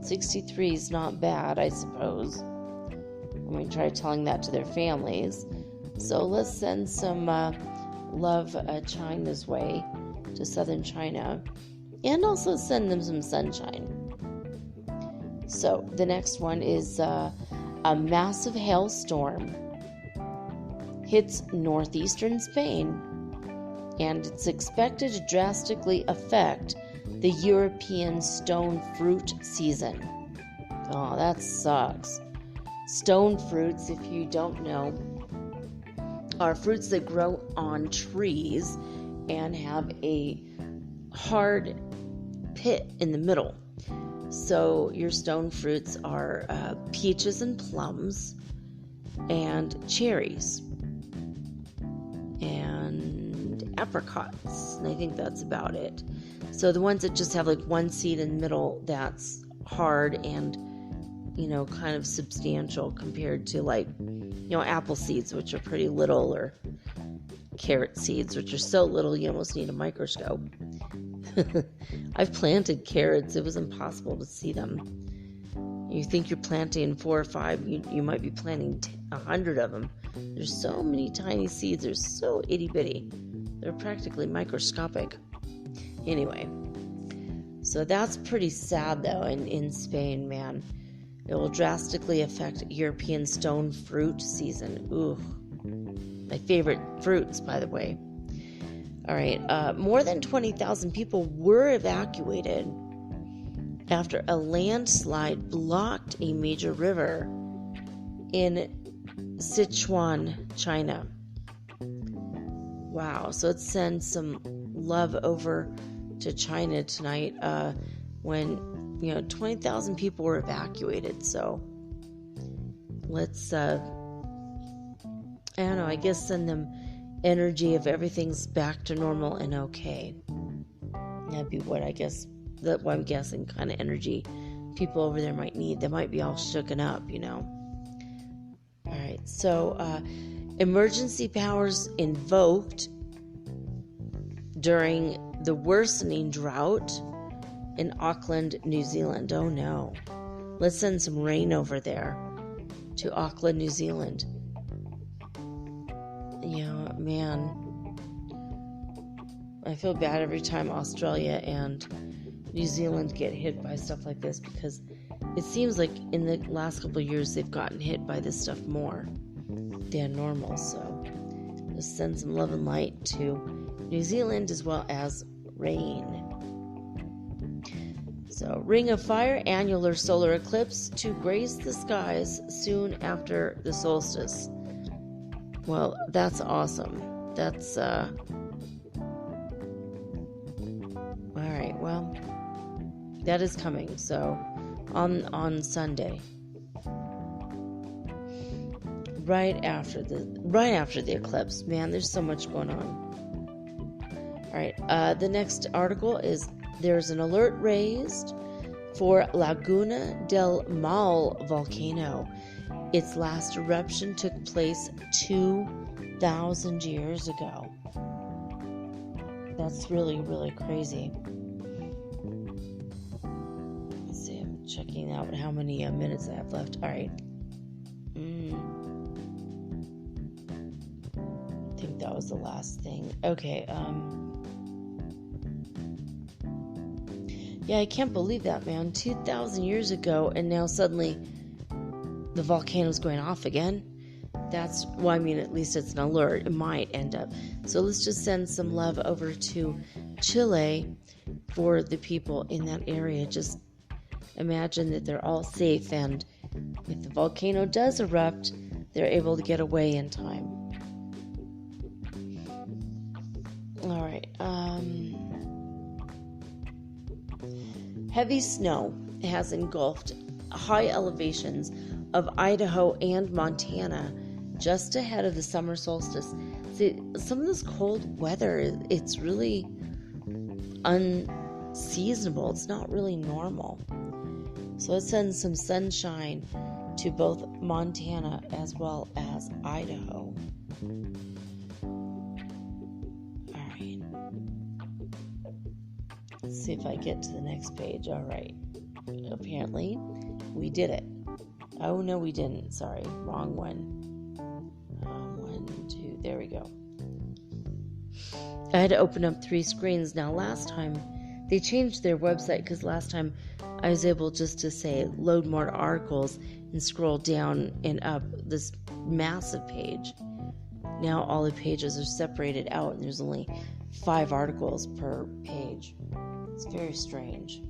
63 is not bad, I suppose. I mean, try telling that to their families. So let's send some love China's way to southern China, and also send them some sunshine. So the next one is a massive hailstorm hits northeastern Spain, and it's expected to drastically affect the European stone fruit season. Oh, that sucks. Stone fruits, if you don't know, are fruits that grow on trees and have a hard pit in the middle. So your stone fruits are peaches and plums and cherries and apricots, and I think that's about it. So the ones that just have one seed in the middle that's hard and kind of substantial compared to apple seeds, which are pretty little, or carrot seeds, which are so little you almost need a microscope. I've planted carrots. It was impossible to see them. You think you're planting 4 or 5, you might be planting 100 of them. There's so many tiny seeds. They're so itty-bitty. They're practically microscopic. Anyway, so that's pretty sad, though, in Spain, man. It will drastically affect European stone fruit season. Ooh, my favorite fruits, by the way. All right, more than 20,000 people were evacuated after a landslide blocked a major river in Sichuan, China. Wow, so let's send some love over to China tonight when 20,000 people were evacuated. So let's I don't know, I guess send them energy of everything's back to normal and okay. That'd be what I'm guessing kind of energy people over there might need. They might be all shooken up, Alright, so emergency powers invoked during the worsening drought in Auckland, New Zealand. Oh no. Let's send some rain over there to Auckland, New Zealand. Man. I feel bad every time Australia and New Zealand get hit by stuff like this, because it seems like in the last couple of years they've gotten hit by this stuff more than normal. So just send some love and light to New Zealand as well as rain. So, Ring of Fire, annular solar eclipse to grace the skies soon after the solstice. Well, that's awesome. That's, alright, well, that is coming, so, on Sunday. Right after the eclipse. Man, there's so much going on. Alright, the next article is, there's an alert raised for Laguna del Mal volcano. Its last eruption took place 2,000 years ago. That's really, really crazy. Let's see, I'm checking out how many minutes I have left. All right. I think that was the last thing. Okay, yeah, I can't believe that, man. 2,000 years ago, and now suddenly the volcano's going off again. That's, well, I mean, at least it's an alert. It might end up. So let's just send some love over to Chile for the people in that area. Just imagine that they're all safe, and if the volcano does erupt, they're able to get away in time. All right. Heavy snow has engulfed high elevations of Idaho and Montana just ahead of the summer solstice. See, some of this cold weather, it's really unseasonable. It's not really normal. So it sends some sunshine to both Montana as well as Idaho. Alright. Let's see if I get to the next page. Alright. Apparently, we did it. Oh, no, we didn't. Sorry. Wrong one. 1, 2. There we go. I had to open up 3 screens. Now, last time, they changed their website, because last time I was able just to say load more articles and scroll down and up this massive page. Now all the pages are separated out and there's only 5 articles per page. It's very strange.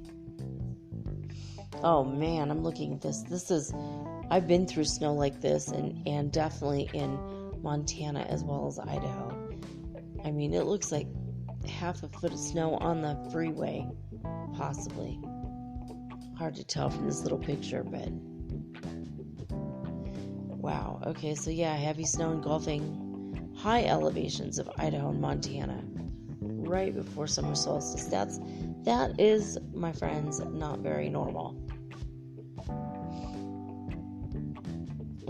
Oh man, I'm looking at this. I've been through snow like this and definitely in Montana as well as Idaho. I mean, it looks like half a foot of snow on the freeway, possibly. Hard to tell from this little picture, but wow. Okay, so yeah, heavy snow engulfing high elevations of Idaho and Montana right before summer solstice. That is, my friends, not very normal.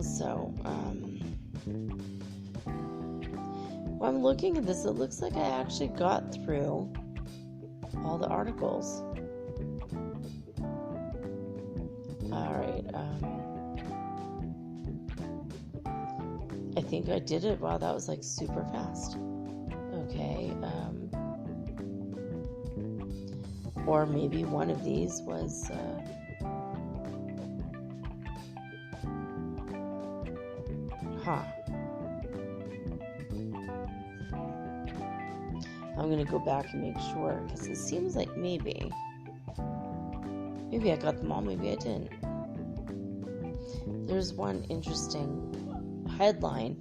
So, when I'm looking at this, it looks like I actually got through all the articles. Alright, I think I did it. Wow, that was like super fast. Okay, or maybe one of these was, I'm gonna go back and make sure, because it seems like maybe I got them all, maybe I didn't. There's one interesting headline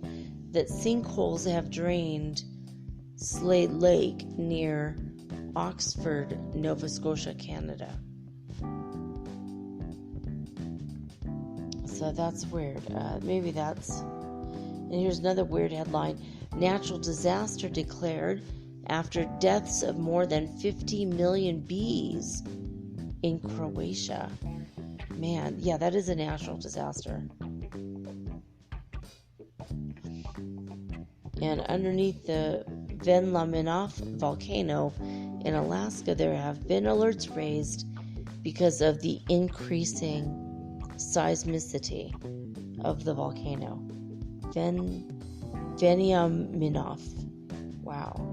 that sinkholes have drained Slade Lake near Oxford, Nova Scotia, Canada. So that's weird. Maybe that's... And here's another weird headline. Natural disaster declared after deaths of more than 50 million bees in Croatia. Man, yeah, that is a natural disaster. And underneath the Venlaminov volcano in Alaska, there have been alerts raised because of the increasing seismicity of the volcano. Venlaminov. Wow.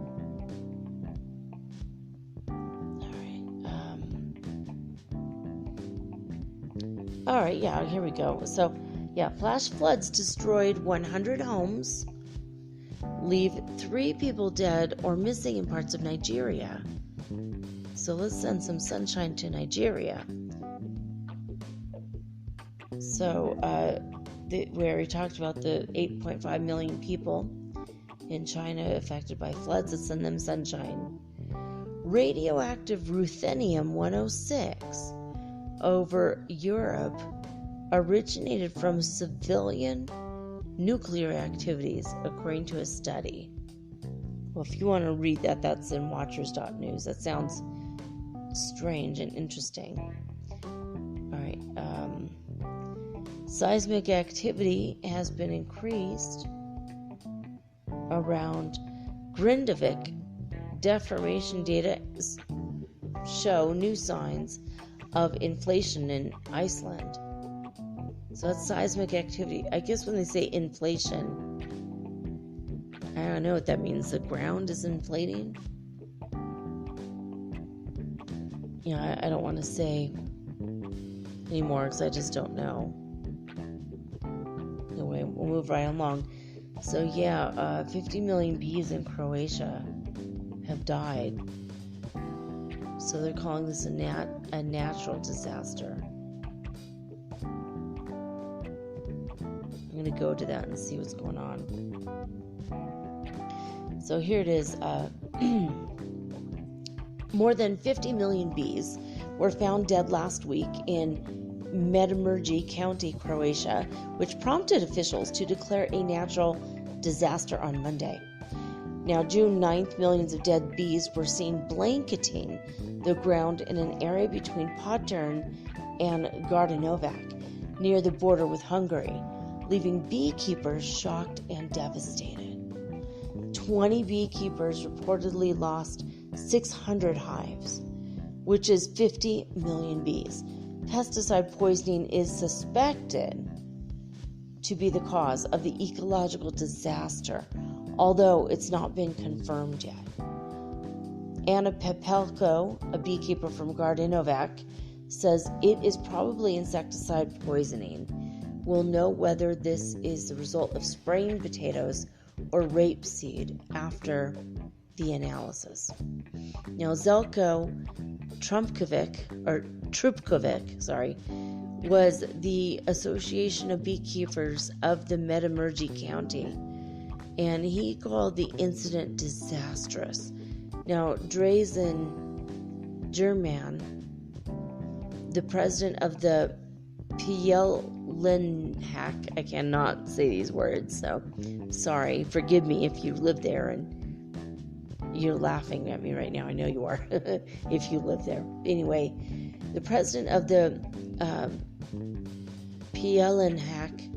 All right, yeah, here we go. So, yeah, flash floods destroyed 100 homes, leave 3 people dead or missing in parts of Nigeria. So let's send some sunshine to Nigeria. So, we already talked about the 8.5 million people in China affected by floods. Let's send them sunshine. Radioactive ruthenium-106 over Europe originated from civilian nuclear activities, according to a study. Well, if you want to read that, that's in watchers.news. That sounds strange and interesting. All right. Seismic activity has been increased around Grindavik. Deformation data show new signs of inflation in Iceland. So that's seismic activity. I guess when they say inflation, I don't know what that means. The ground is inflating? You know, I don't want to say anymore because I just don't know. Anyway, we'll move right along. So yeah, 50 million bees in Croatia have died. So they're calling this a natural disaster. I'm going to go to that and see what's going on. So here it is. More than 50 million bees were found dead last week in Međimurje County, Croatia, which prompted officials to declare a natural disaster on Monday. Now, June 9th, millions of dead bees were seen blanketing the ground in an area between Potern and Gardenovac, near the border with Hungary, leaving beekeepers shocked and devastated. 20 beekeepers reportedly lost 600 hives, which is 50 million bees. Pesticide poisoning is suspected to be the cause of the ecological disaster, although it's not been confirmed yet. Anna Pepelko, a beekeeper from Gardenovac, says it is probably insecticide poisoning. We'll know whether this is the result of spraying potatoes or rapeseed after the analysis. Now, Zelko Trupkovic, was the Association of Beekeepers of the Međimurje County, and he called the incident disastrous. Now, Drazen German, the president of the Pjelenhack, I cannot say these words, so sorry, forgive me if you live there and you're laughing at me right now. I know you are, if you live there. Anyway, the president of the Pjelenhack,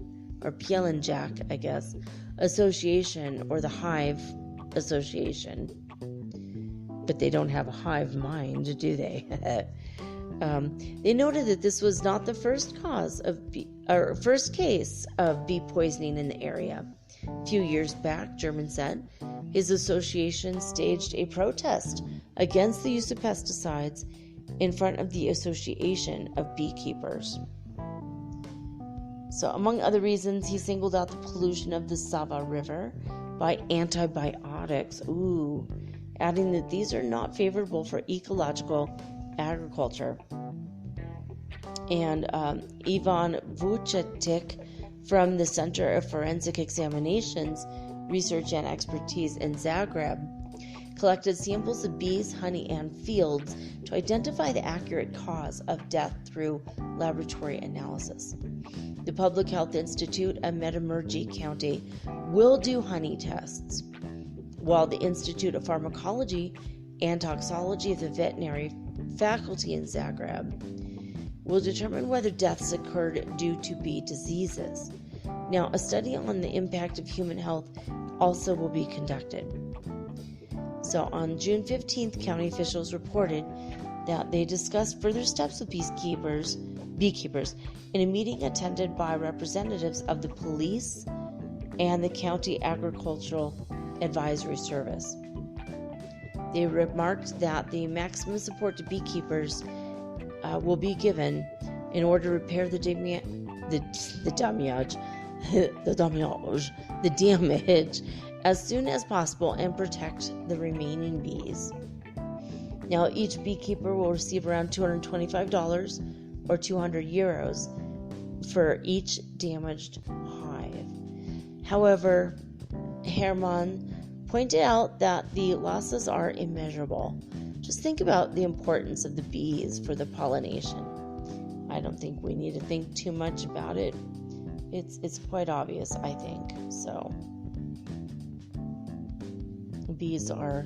or Pjelenjack, I guess, association, or the Hive Association, but they don't have a hive mind, do they? They noted that this was not the first case of bee poisoning in the area. A few years back, German said, his association staged a protest against the use of pesticides in front of the Association of Beekeepers. So, among other reasons, he singled out the pollution of the Sava River by antibiotics, adding that these are not favorable for ecological agriculture. And Ivan Vucetic from the Center of Forensic Examinations, Research and Expertise in Zagreb collected samples of bees, honey, and fields to identify the accurate cause of death through laboratory analysis. The Public Health Institute of Metamurgy County will do honey tests, while the Institute of Pharmacology and Toxicology of the Veterinary Faculty in Zagreb will determine whether deaths occurred due to bee diseases. Now, a study on the impact of human health also will be conducted. So on June 15th, county officials reported that they discussed further steps with beekeepers in a meeting attended by representatives of the police and the county agricultural advisory service. They remarked that the maximum support to beekeepers will be given in order to repair the damage as soon as possible and protect the remaining bees. Now, each beekeeper will receive around $225 or €200 for each damaged hive. However, Hermann pointed out that the losses are immeasurable. Just think about the importance of the bees for the pollination. I don't think we need to think too much about it. It's quite obvious, I think. So, bees are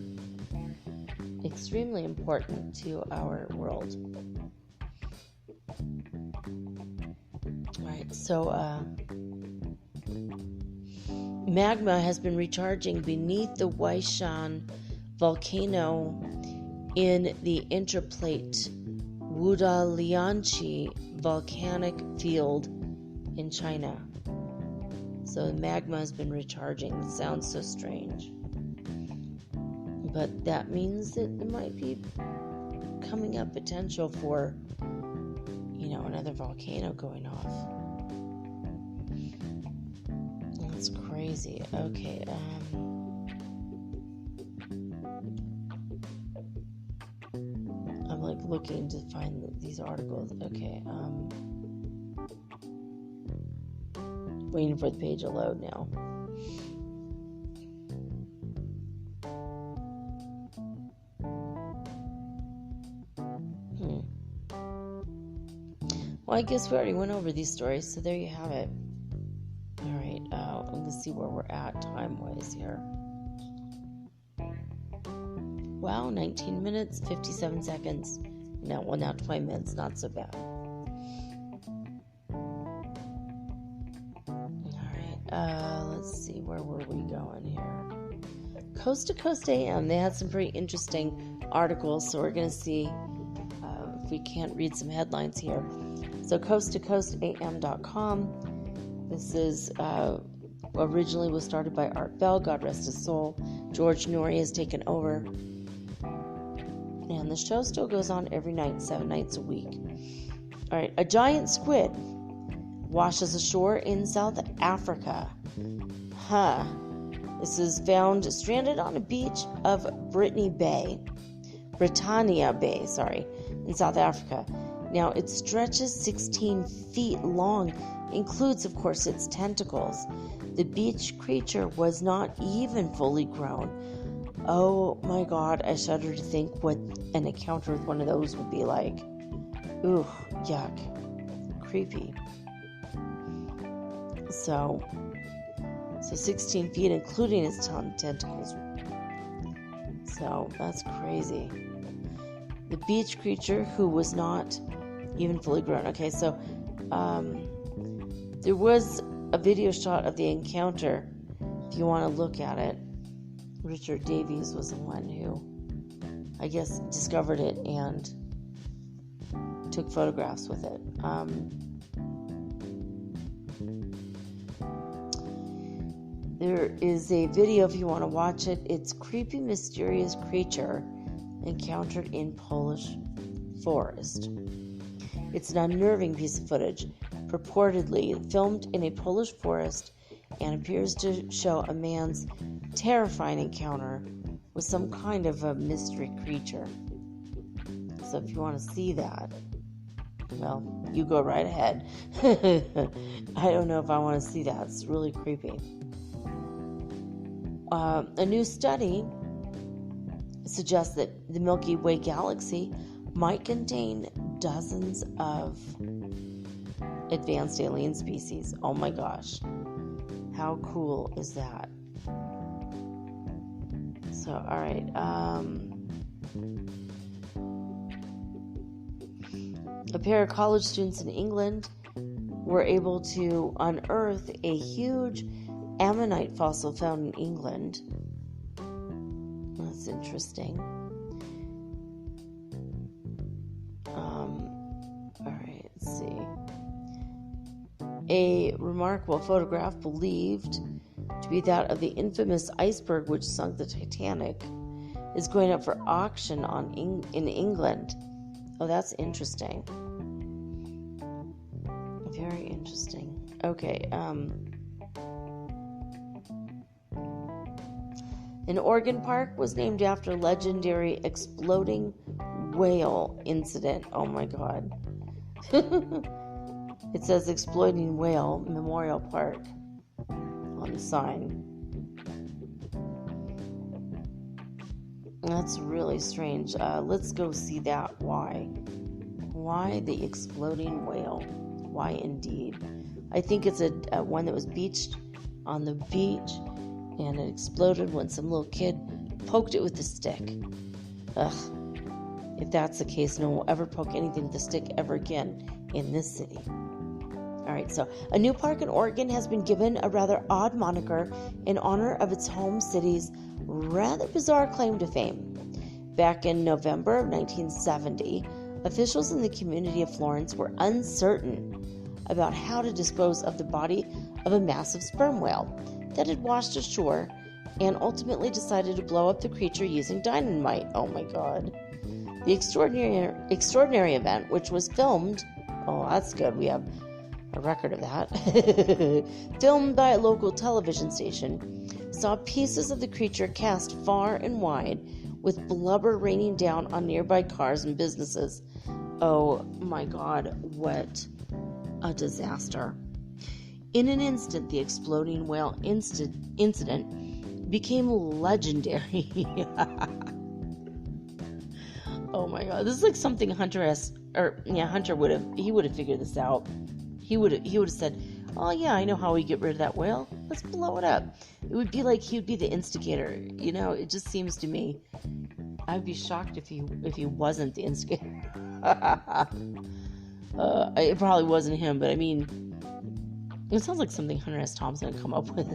extremely important to our world. Alright, so magma has bine recharging beneath the Schumann volcano in the interplate Wudalianchi volcanic field in China. So the magma has been recharging. It sounds so strange. But that means that there might be coming up potential for, another volcano going off. That's crazy. Okay, I'm looking to find these articles. Okay, waiting for the page to load now. Well, I guess we already went over these stories, so there you have it. Alright, let's see where we're at time-wise here. Wow, 19 minutes, 57 seconds. Now 20 minutes, not so bad. Alright, let's see, where were we going here? Coast to Coast AM, they had some pretty interesting articles, so we're going to see if we can't read some headlines here. So coasttocoastam.com. This is originally was started by Art Bell, God rest his soul. George Norrie has taken over. And the show still goes on every night, 7 nights a week. All right, a giant squid washes ashore in South Africa. This is found stranded on a beach of Britannia Bay, in South Africa. Now, it stretches 16 feet long, includes, of course, its tentacles. The beach creature was not even fully grown. Oh my God, I shudder to think what an encounter with one of those would be like. Ooh, yuck. Creepy. So 16 feet, including its tentacles. So, that's crazy. The beach creature who was not even fully grown. Okay, so there was a video shot of the encounter. If you want to look at it, Richard Davies was the one who, I guess, discovered it and took photographs with it. There is a video if you want to watch it. It's creepy, mysterious creature encountered in Polish forest. It's an unnerving piece of footage, purportedly filmed in a Polish forest, and appears to show a man's terrifying encounter with some kind of a mystery creature. So if you want to see that, well, you go right ahead. I don't know if I want to see that. It's really creepy. A new study suggests that the Milky Way galaxy might contain dozens of advanced alien species. Oh my gosh. How cool is that? So, all right. A pair of college students in England were able to unearth a huge ammonite fossil found in England. That's interesting. All right, let's see. A remarkable photograph believed to be that of the infamous iceberg which sunk the Titanic is going up for auction in England. Oh, that's interesting. Very interesting. Okay. An Oregon park was named after legendary exploding whale incident. Oh my God. It says Exploding Whale Memorial Park on the sign. That's really strange. Let's go see that. Why? Why the exploding whale? Why indeed? I think it's a one that was beached on the beach, and it exploded when some little kid poked it with a stick. Ugh. If that's the case, no one will ever poke anything with a stick ever again in this city. Alright, so a new park in Oregon has been given a rather odd moniker in honor of its home city's rather bizarre claim to fame. Back in November of 1970, officials in the community of Florence were uncertain about how to dispose of the body of a massive sperm whale that had washed ashore and ultimately decided to blow up the creature using dynamite. Oh my God. The extraordinary event, which was filmed, oh, that's good, we have a record of that, filmed by a local television station, saw pieces of the creature cast far and wide, with blubber raining down on nearby cars and businesses. Oh my God, what a disaster. In an instant, the exploding whale incident became legendary. Oh my God, this is like something Hunter would have figured this out. He would have said, oh yeah, I know how we get rid of that whale. Let's blow it up. It would be like he would be the instigator. You know, it just seems to me. I'd be shocked if he wasn't the instigator. It probably wasn't him, but I mean, it sounds like something Hunter S. Thompson would come up with.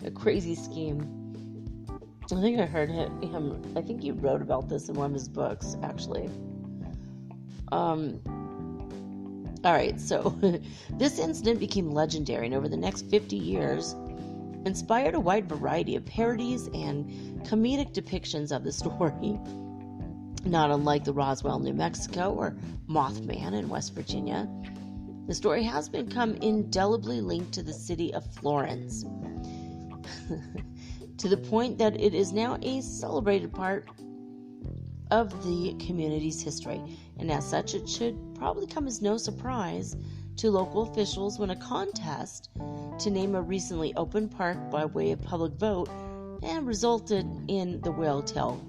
A crazy scheme. I think I heard him. I think he wrote about this in one of his books, actually. Alright, so this incident became legendary, and over the next 50 years inspired a wide variety of parodies and comedic depictions of the story, not unlike the Roswell, New Mexico, or Mothman in West Virginia. The story has become indelibly linked to the city of Florence, to the point that it is now a celebrated part of the community's history, and as such it should probably come as no surprise to local officials when a contest to name a recently opened park by way of public vote and resulted in the whale tail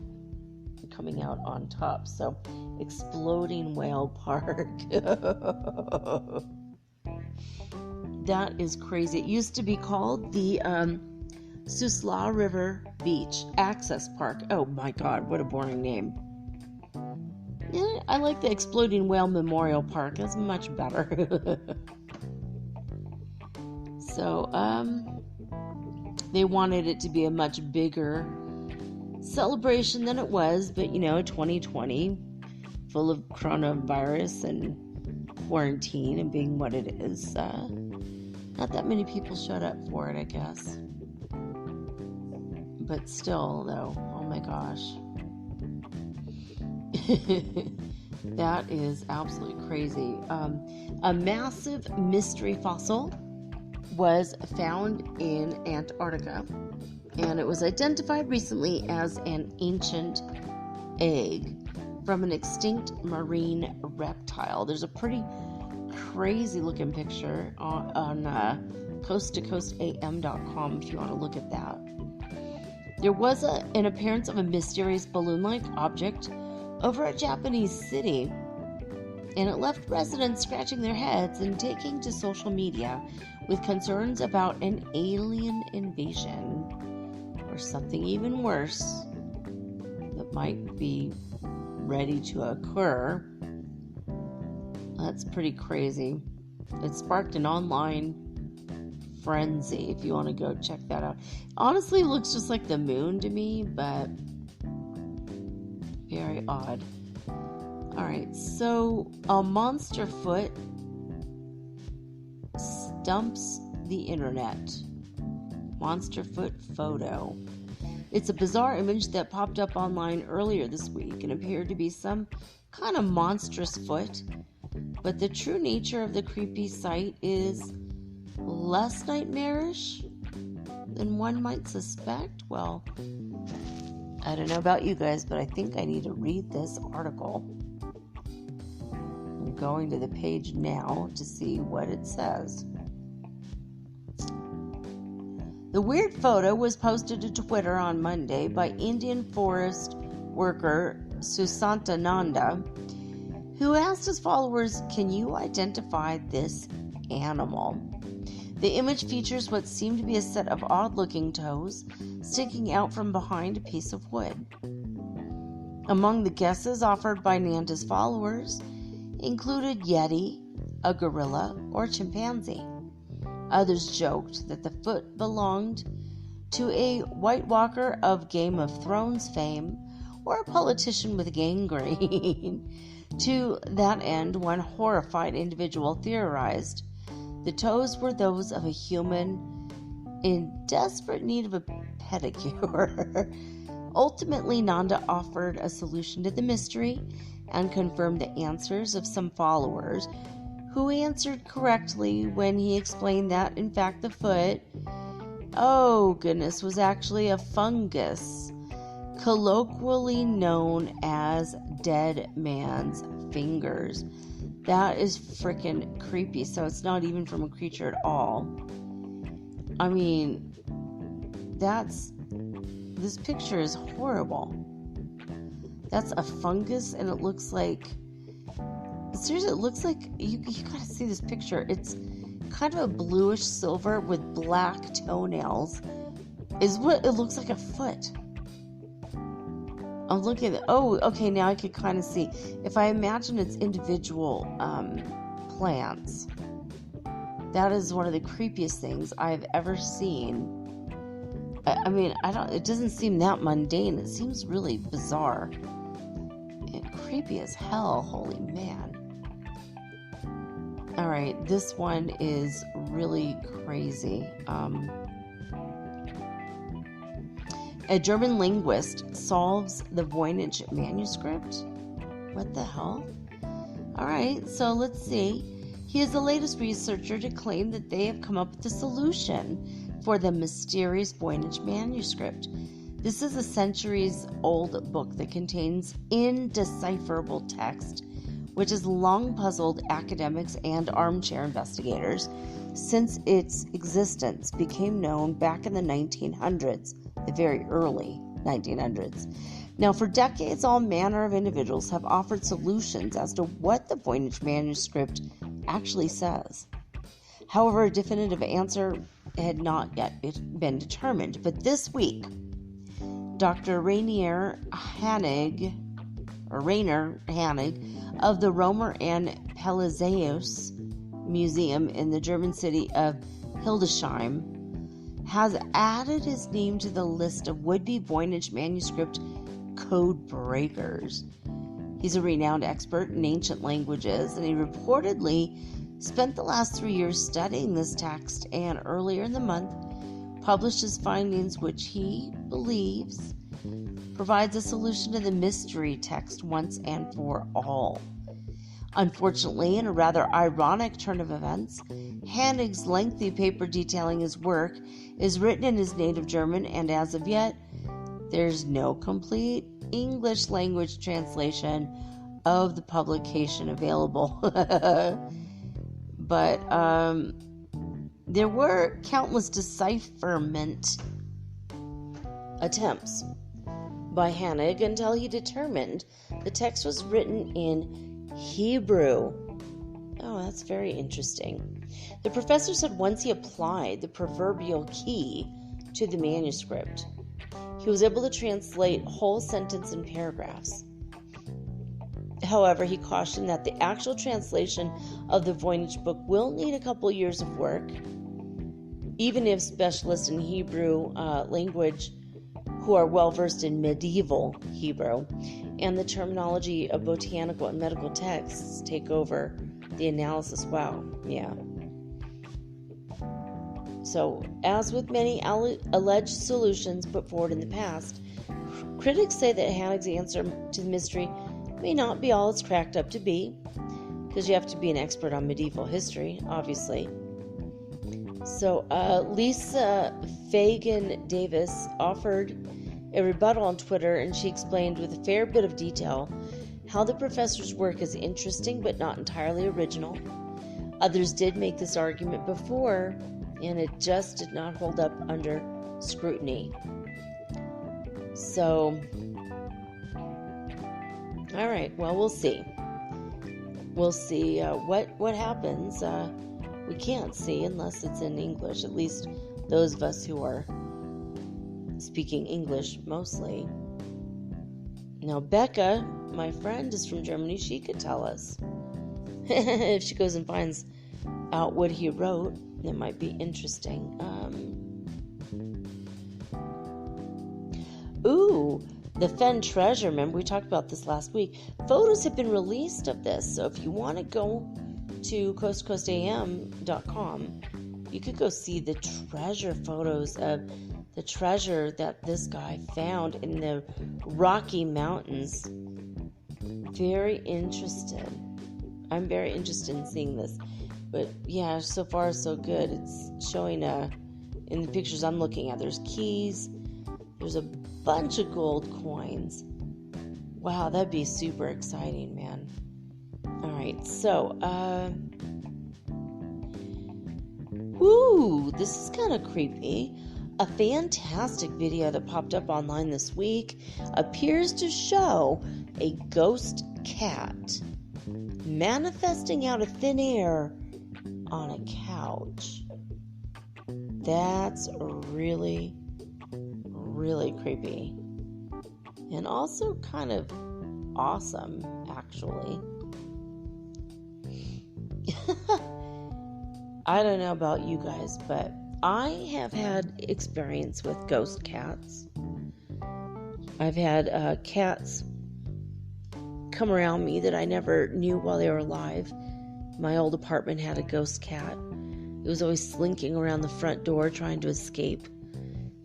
coming out on top. So, Exploding Whale Park. That is crazy. It used to be called the Susla River Beach Access Park. Oh my God, what a boring name. Yeah, I like the Exploding Whale Memorial Park. That's much better. So, they wanted it to be a much bigger celebration than it was, but 2020, full of coronavirus and quarantine and being what it is, not that many people showed up for it, I guess. But still, though, oh my gosh. That is absolutely crazy. A massive mystery fossil was found in Antarctica, and it was identified recently as an ancient egg from an extinct marine reptile. There's a pretty crazy looking picture on coasttocoastam.com if you want to look at that. There was an appearance of a mysterious balloon-like object over a Japanese city, and it left residents scratching their heads and taking to social media with concerns about an alien invasion or something even worse that might be ready to occur. That's pretty crazy. It sparked an online frenzy if you want to go check that out. Honestly, it looks just like the moon to me, but very odd. Alright, so a monster foot stumps the internet. Monster foot photo. It's a bizarre image that popped up online earlier this week and appeared to be some kind of monstrous foot, but the true nature of the creepy sight is less nightmarish than one might suspect. Well, I don't know about you guys, but I think I need to read this article. I'm going to the page now to see what it says. The weird photo was posted to Twitter on Monday by Indian forest worker Susanta Nanda, who asked his followers, "Can you identify this animal?" The image features what seemed to be a set of odd-looking toes sticking out from behind a piece of wood. Among the guesses offered by Nanda's followers included yeti, a gorilla, or chimpanzee. Others joked that the foot belonged to a White Walker of Game of Thrones fame or a politician with gangrene. To that end, one horrified individual theorized the toes were those of a human in desperate need of a pedicure. Ultimately, Nanda offered a solution to the mystery and confirmed the answers of some followers who answered correctly when he explained that, in fact, the foot, oh goodness, was actually a fungus, colloquially known as dead man's fingers. That is freaking creepy. So it's not even from a creature at all. I mean, this picture is horrible. That's a fungus, and it looks like, seriously, it looks like, you gotta see this picture. It's kind of a bluish silver with black toenails is what it looks like, a foot. I'm looking at, oh, okay, now I can kind of see. If I imagine it's individual plants, that is one of the creepiest things I've ever seen. I mean, it doesn't seem that mundane. It seems really bizarre. And creepy as hell, holy man. Alright, this one is really crazy. A German linguist solves the Voynich manuscript? What the hell? Alright, so let's see. He is the latest researcher to claim that they have come up with a solution for the mysterious Voynich manuscript. This is a centuries-old book that contains indecipherable text, which has long puzzled academics and armchair investigators since its existence became known back in the 1900s. The very early 1900s. Now, for decades, all manner of individuals have offered solutions as to what the Voynich manuscript actually says. However, a definitive answer had not yet been determined. But this week, Dr. Rainer Hanig of the Romer and Pelizaeus Museum in the German city of Hildesheim has added his name to the list of would-be Voynich manuscript code breakers. He's a renowned expert in ancient languages, and he reportedly spent the last 3 years studying this text, and earlier in the month published his findings, which he believes provides a solution to the mystery text once and for all. Unfortunately, in a rather ironic turn of events, Hanig's lengthy paper detailing his work is written in his native German, and as of yet, there's no complete English language translation of the publication available. But there were countless decipherment attempts by Hanig until he determined the text was written in Hebrew. Oh, that's very interesting. The professor said once he applied the proverbial key to the manuscript, he was able to translate whole sentences and paragraphs. However, he cautioned that the actual translation of the Voynich book will need a couple years of work, even if specialists in Hebrew language who are well versed in medieval Hebrew and the terminology of botanical and medical texts take over the analysis. Wow, yeah. So, as with many alleged solutions put forward in the past, critics say that Hanig's answer to the mystery may not be all it's cracked up to be, because you have to be an expert on medieval history, obviously. So, Lisa Fagan Davis offered a rebuttal on Twitter, and she explained with a fair bit of detail how the professor's work is interesting but not entirely original. Others did make this argument before, and it just did not hold up under scrutiny. So, all right, well, we'll see. We'll see what happens. We can't see unless it's in English, at least those of us who are speaking English mostly. Now, Becca, my friend, is from Germany. She could tell us. If she goes and finds out what he wrote, it might be interesting. The Fen treasure. Remember, we talked about this last week. Photos have been released of this. So if you want to go to coasttocoastam.com, you could go see the treasure photos of the treasure that this guy found in the Rocky Mountains. Very interested. I'm very interested in seeing this. But yeah, so far so good. It's showing in the pictures I'm looking at, there's keys, there's a bunch of gold coins. Wow, that'd be super exciting, man. All right, so this is kind of creepy. A fantastic video that popped up online this week appears to show a ghost cat manifesting out of thin air on a couch. That's really, really creepy. And also kind of awesome, actually. I don't know about you guys, but I have had experience with ghost cats. I've had cats come around me that I never knew while they were alive. My old apartment had a ghost cat. It was always slinking around the front door trying to escape,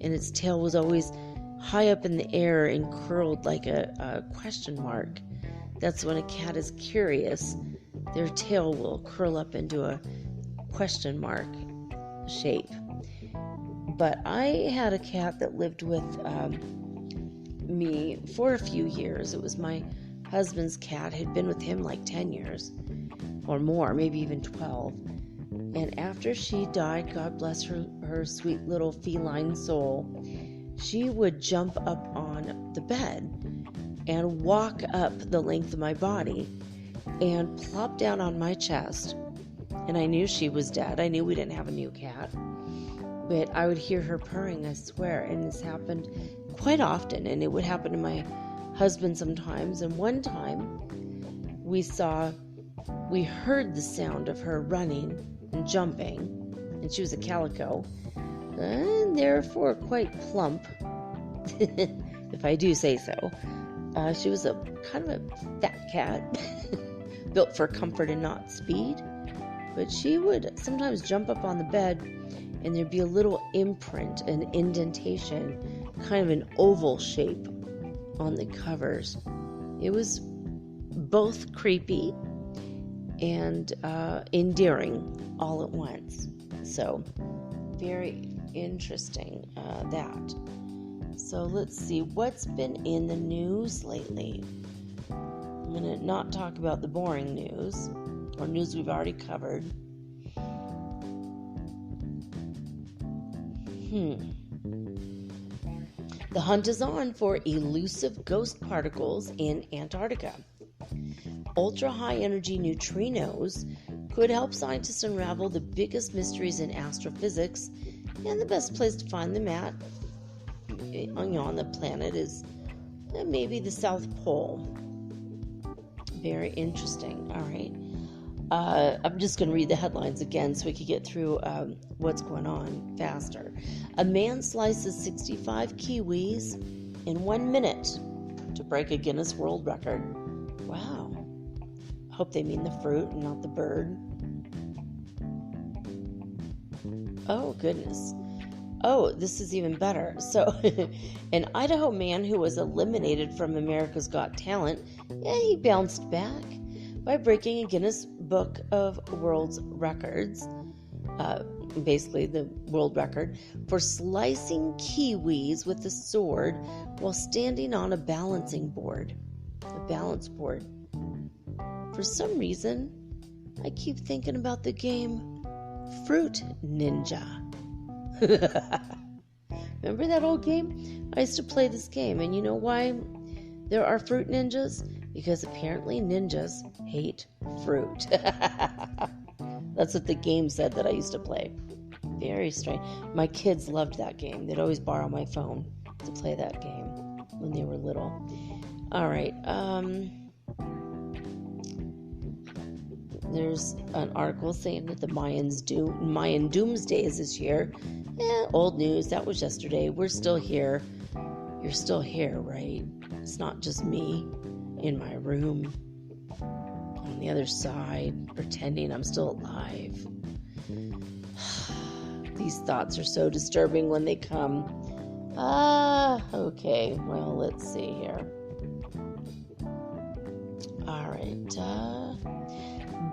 and its tail was always high up in the air and curled like a question mark. That's when a cat is curious. Their tail will curl up into a question mark shape. But I had a cat that lived with me for a few years. It was my husband's cat. Had been with him like 10 years or more, maybe even 12. And after she died, God bless her sweet little feline soul, she would jump up on the bed and walk up the length of my body and plop down on my chest. And I knew she was dead. I knew we didn't have a new cat. But I would hear her purring, I swear. And this happened quite often. And it would happen to my husband sometimes. And one time, we heard the sound of her running and jumping. And she was a calico. And therefore quite plump, if I do say so. She was a kind of a fat cat, built for comfort and not speed. But she would sometimes jump up on the bed, and there'd be a little imprint, an indentation, kind of an oval shape on the covers. It was both creepy and endearing all at once. So, very interesting, that. So, let's see what's been in the news lately. I'm going to not talk about the boring news, or news we've already covered. The hunt is on for elusive ghost particles in Antarctica. Ultra-high energy neutrinos could help scientists unravel the biggest mysteries in astrophysics, and the best place to find them on the planet is maybe the South Pole. Very interesting. All right. I'm just going to read the headlines again so we can get through what's going on faster. A man slices 65 kiwis in 1 minute to break a Guinness World Record. Wow. Hope they mean the fruit and not the bird. Oh, goodness. Oh, this is even better. So, an Idaho man who was eliminated from America's Got Talent, he bounced back by breaking a Guinness Book of World Records, basically the world record, for slicing kiwis with a sword while standing on a balancing board. A balance board. For some reason, I keep thinking about the game Fruit Ninja. Remember that old game? I used to play this game, and you know why there are fruit ninjas? Because apparently ninjas hate fruit. That's what the game said that I used to play. Very strange. My kids loved that game. They'd always borrow my phone to play that game when they were little. All right. There's an article saying that the Mayan doomsday is this year. Old news. That was yesterday. We're still here. You're still here, right? It's not just me in my room on the other side pretending I'm still alive. These thoughts are so disturbing when they come. Okay. Well, let's see here. All right.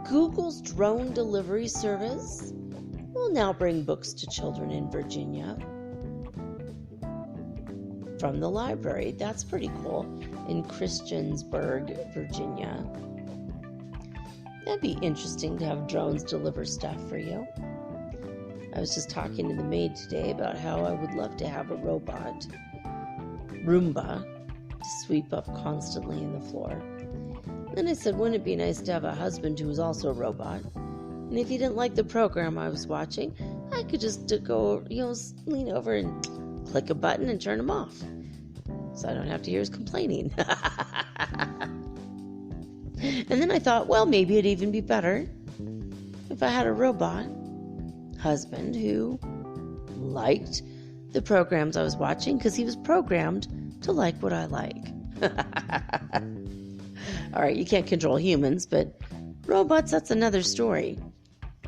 Google's drone delivery service will now bring books to children in Virginia from the library. That's pretty cool. In Christiansburg, Virginia. That'd be interesting to have drones deliver stuff for you. I was just talking to the maid today about how I would love to have a robot, Roomba, to sweep up constantly in the floor. Then I said, wouldn't it be nice to have a husband who was also a robot? And if he didn't like the program I was watching, I could just go, lean over and click a button and turn him off. So I don't have to hear his complaining. And then I thought, well, maybe it'd even be better if I had a robot husband who liked the programs I was watching, because he was programmed to like what I like. All right, you can't control humans, but robots, that's another story.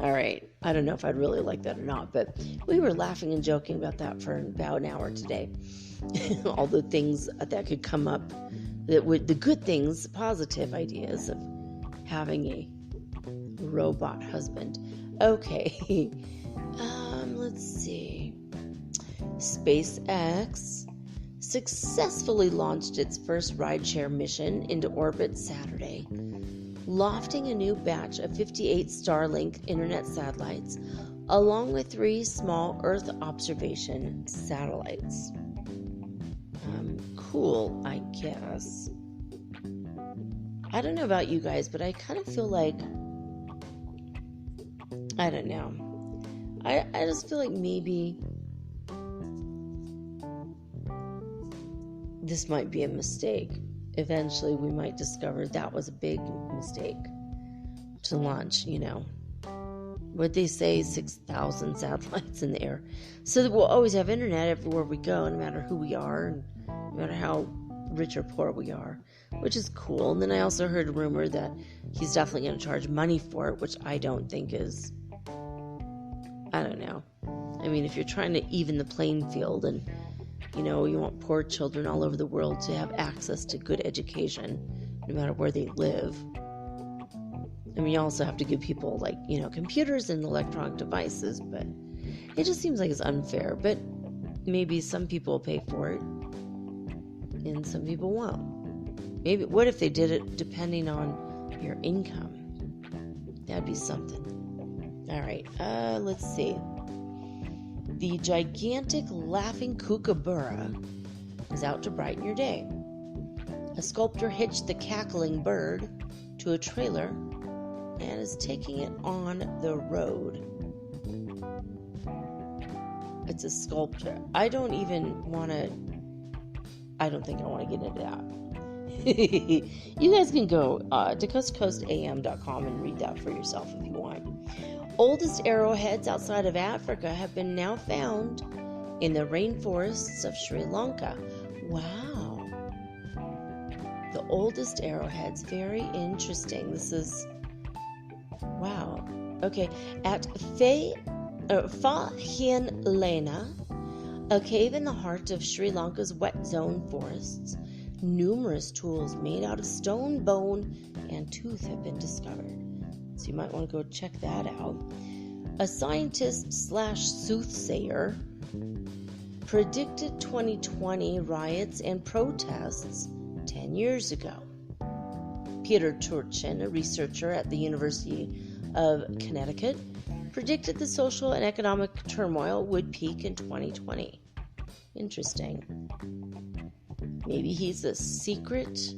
All right, I don't know if I'd really like that or not, but we were laughing and joking about that for about an hour today. All the things that could come up, that would, the good things, positive ideas of having a robot husband. Okay, let's see. SpaceX successfully launched its first rideshare mission into orbit Saturday, lofting a new batch of 58 Starlink internet satellites, along with 3 small Earth observation satellites. Cool, I guess. I don't know about you guys, but I kind of feel like, I don't know. I just feel like maybe this might be a mistake. Eventually, we might discover that was a big mistake to launch, What they say, 6,000 satellites in the air. So that we'll always have internet everywhere we go, no matter who we are, and no matter how rich or poor we are, which is cool. And then I also heard a rumor that he's definitely going to charge money for it, which I don't think is, I don't know. I mean, if you're trying to even the playing field and, you want poor children all over the world to have access to good education, no matter where they live. I mean, you also have to give people, computers and electronic devices, but it just seems like it's unfair. But maybe some people will pay for it, and some people won't. Maybe, what if they did it depending on your income? That'd be something. All right, let's see. The gigantic laughing kookaburra is out to brighten your day. A sculptor hitched the cackling bird to a trailer and is taking it on the road. It's a sculpture. I don't think I want to get into that. You guys can go to coastcoastam.com and read that for yourself if you want. Oldest arrowheads outside of Africa have been now found in the rainforests of Sri Lanka. Wow. The oldest arrowheads. Very interesting. This is... Wow. Okay. At Fa Hien Lena, a cave in the heart of Sri Lanka's wet zone forests, numerous tools made out of stone, bone, and tooth have been discovered. So you might want to go check that out. A scientist/soothsayer predicted 2020 riots and protests 10 years ago. Peter Turchin, a researcher at the University of Connecticut, predicted the social and economic turmoil would peak in 2020. Interesting. Maybe he's a secret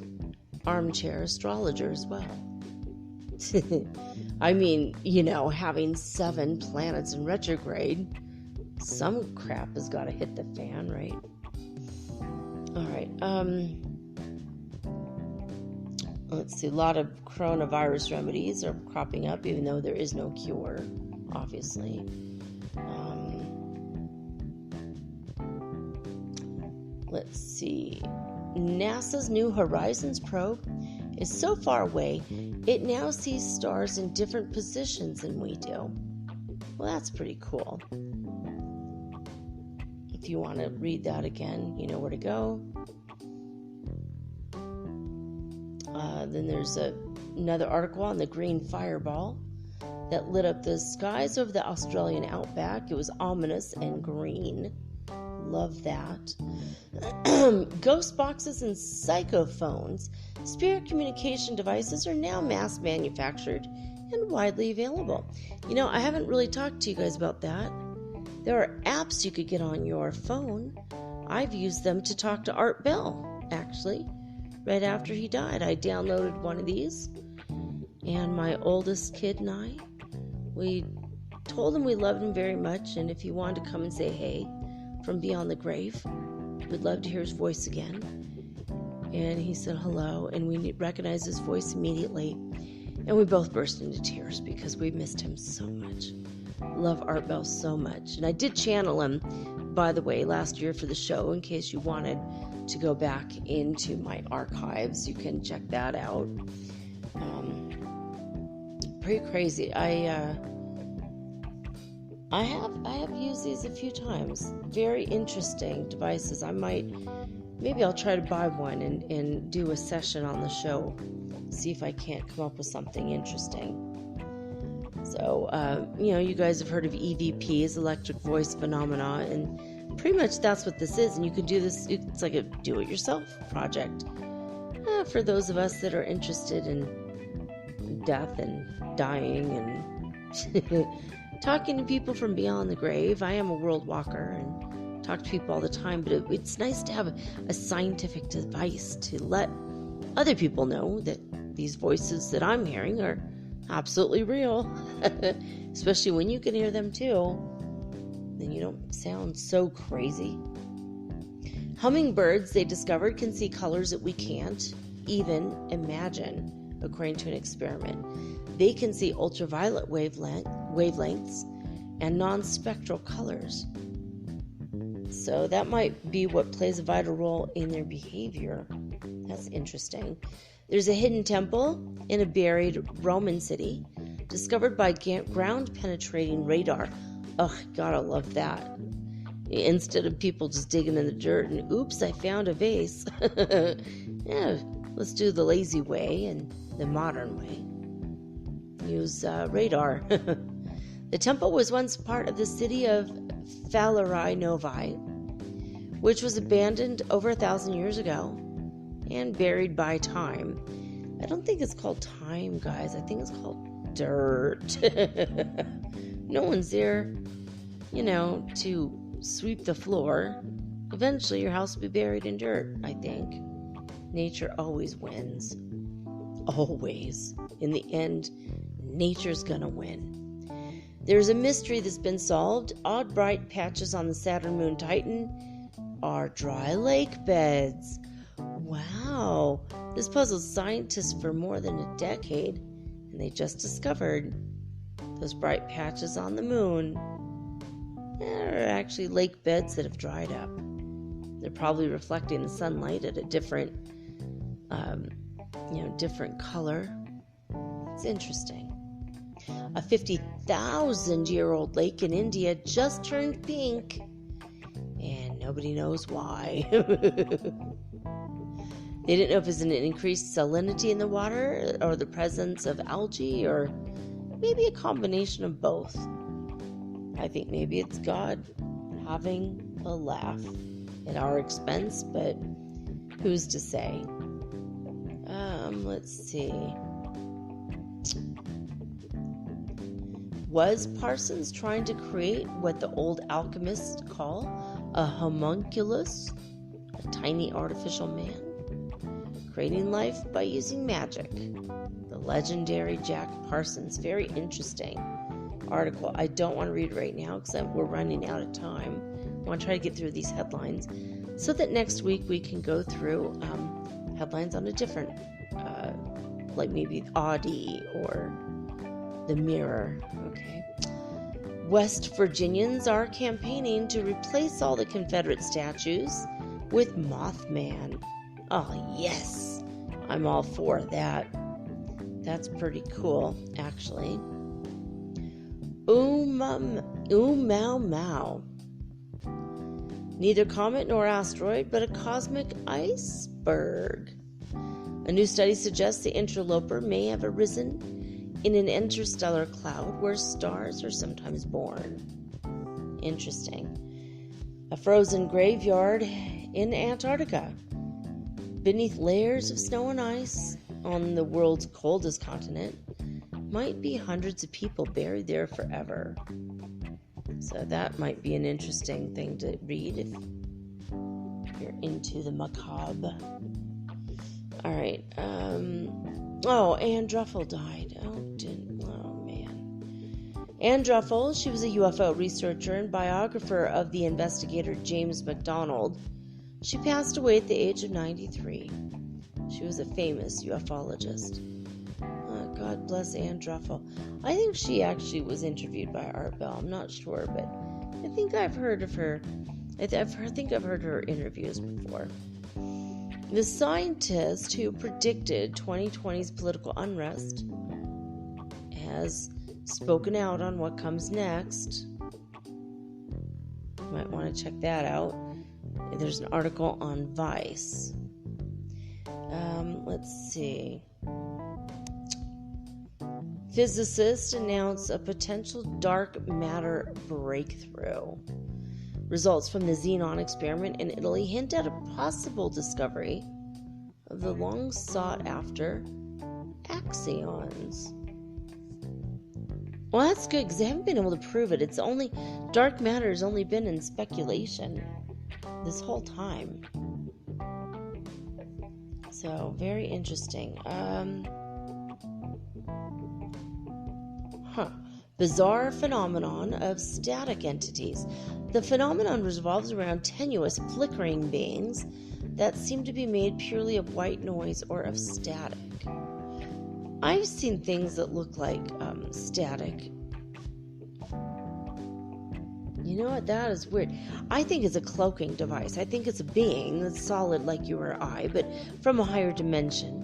armchair astrologer as well. I mean, having 7 planets in retrograde, some crap has got to hit the fan, right? All right. Let's see. A lot of coronavirus remedies are cropping up, even though there is no cure, obviously. Let's see. NASA's New Horizons probe is so far away, it now sees stars in different positions than we do. Well, that's pretty cool. If you want to read that again, you know where to go. Then there's another article on the green fireball that lit up the skies over the Australian outback. It was ominous and green. Love that. Ghost boxes and psychophones, spirit communication devices, are now mass manufactured and widely available. I haven't really talked to you guys about that. There are apps you could get on your phone. I've used them to talk to Art Bell, actually. Right after he died, I downloaded one of these, and my oldest kid and I, we told him we loved him very much, and if he wanted to come and say hey from beyond the grave, we'd love to hear his voice again. And he said hello, and we recognized his voice immediately, and we both burst into tears because we missed him so much. Love Art Bell so much. And I did channel him, by the way, last year for the show, in case you wanted to go back into my archives. You can check that out. Pretty crazy. I have used these a few times. Very interesting devices. Maybe I'll try to buy one and do a session on the show. See if I can't come up with something interesting. So, you guys have heard of EVPs, electric voice phenomena, and pretty much that's what this is. And you can do this, it's like a do-it-yourself project. For those of us that are interested in death and dying and talking to people from beyond the grave. I am a world walker and talk to people all the time, but it's nice to have a scientific device to let other people know that these voices that I'm hearing are absolutely real. Especially when you can hear them too. Then you don't sound so crazy. Hummingbirds, they discovered, can see colors that we can't even imagine, according to an experiment. They can see ultraviolet wavelengths and non-spectral colors. So that might be what plays a vital role in their behavior. That's interesting. There's a hidden temple in a buried Roman city, discovered by ground-penetrating radar. Oh, gotta love that. Instead of people just digging in the dirt and, oops, I found a vase. Yeah, let's do the lazy way and the modern way. Use radar. The temple was once part of the city of Falerai Novi, which was abandoned over 1,000 years ago and buried by time. I don't think it's called time, guys. I think it's called dirt. No one's there, to sweep the floor. eventually your house will be buried in dirt, I think. Nature always wins. Always. In the end, nature's gonna win. There's a mystery that's been solved. Odd bright patches on the Saturn moon Titan are dry lake beds. Wow. This puzzled scientists for more than a decade, and they just discovered those bright patches on the moon are actually lake beds that have dried up. They're probably reflecting the sunlight at a different different color. It's interesting. A 50,000-year-old lake in India just turned pink, and nobody knows why. They didn't know if it was an increased salinity in the water, or the presence of algae, or maybe a combination of both. I think maybe it's God having a laugh at our expense, but who's to say? Let's see. Was Parsons trying to create what the old alchemists call a homunculus, a tiny artificial man, creating life by using magic? The legendary Jack Parsons. Very interesting article. I don't want to read it right now because we're running out of time. I want to try to get through these headlines so that next week we can go through headlines on a different, like maybe Audi or the Mirror. Okay. West Virginians are campaigning to replace all the Confederate statues with Mothman. Oh, yes. I'm all for that. That's pretty cool, actually. Mau. Neither comet nor asteroid, but a cosmic iceberg. A new study suggests the interloper may have arisen in an interstellar cloud where stars are sometimes born. Interesting. A frozen graveyard in Antarctica. Beneath layers of snow and ice on the world's coldest continent might be hundreds of people buried there forever. So that might be an interesting thing to read if you're into the macabre. All right. Anne Druffel died. Oh, man. Anne Druffel, she was a UFO researcher and biographer of the investigator James McDonald. She passed away at the age of 93. She was a famous ufologist. God bless Anne Druffel. I think she actually was interviewed by Art Bell. I'm not sure, but I think I've heard of her. I think I've heard her interviews before. The scientist who predicted 2020's political unrest has spoken out on what comes next. You might want to check that out. There's an article on Vice. Let's see. Physicists announce a potential dark matter breakthrough. Results from the xenon experiment in Italy hint at a possible discovery of the long sought after axions. Well, that's good because they haven't been able to prove it. Dark matter has only been in speculation this whole time. So, very interesting. Bizarre phenomenon of static entities. The phenomenon revolves around tenuous, flickering beings that seem to be made purely of white noise or of static. I've seen things that look like static. You know what? That is weird. I think it's a cloaking device. I think it's a being that's solid like you or I, but from a higher dimension.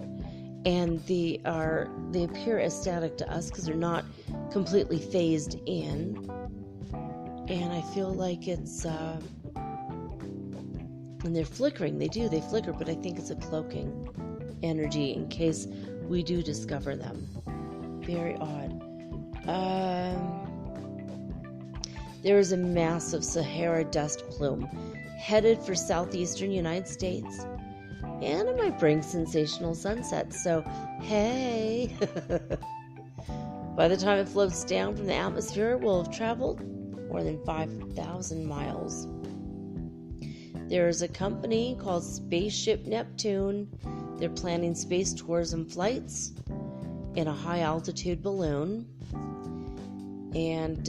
And they appear as static to us because they're not completely phased in. And I feel like it's and they're flickering. They flicker, but I think it's a cloaking energy in case we do discover them. Very odd. There is a massive Sahara dust plume headed for southeastern United States. And it might bring sensational sunsets, so hey. By the time it floats down from the atmosphere, it will have traveled more than 5,000 miles. There's a company called Spaceship Neptune. They're planning space tours and flights in a high-altitude balloon. And,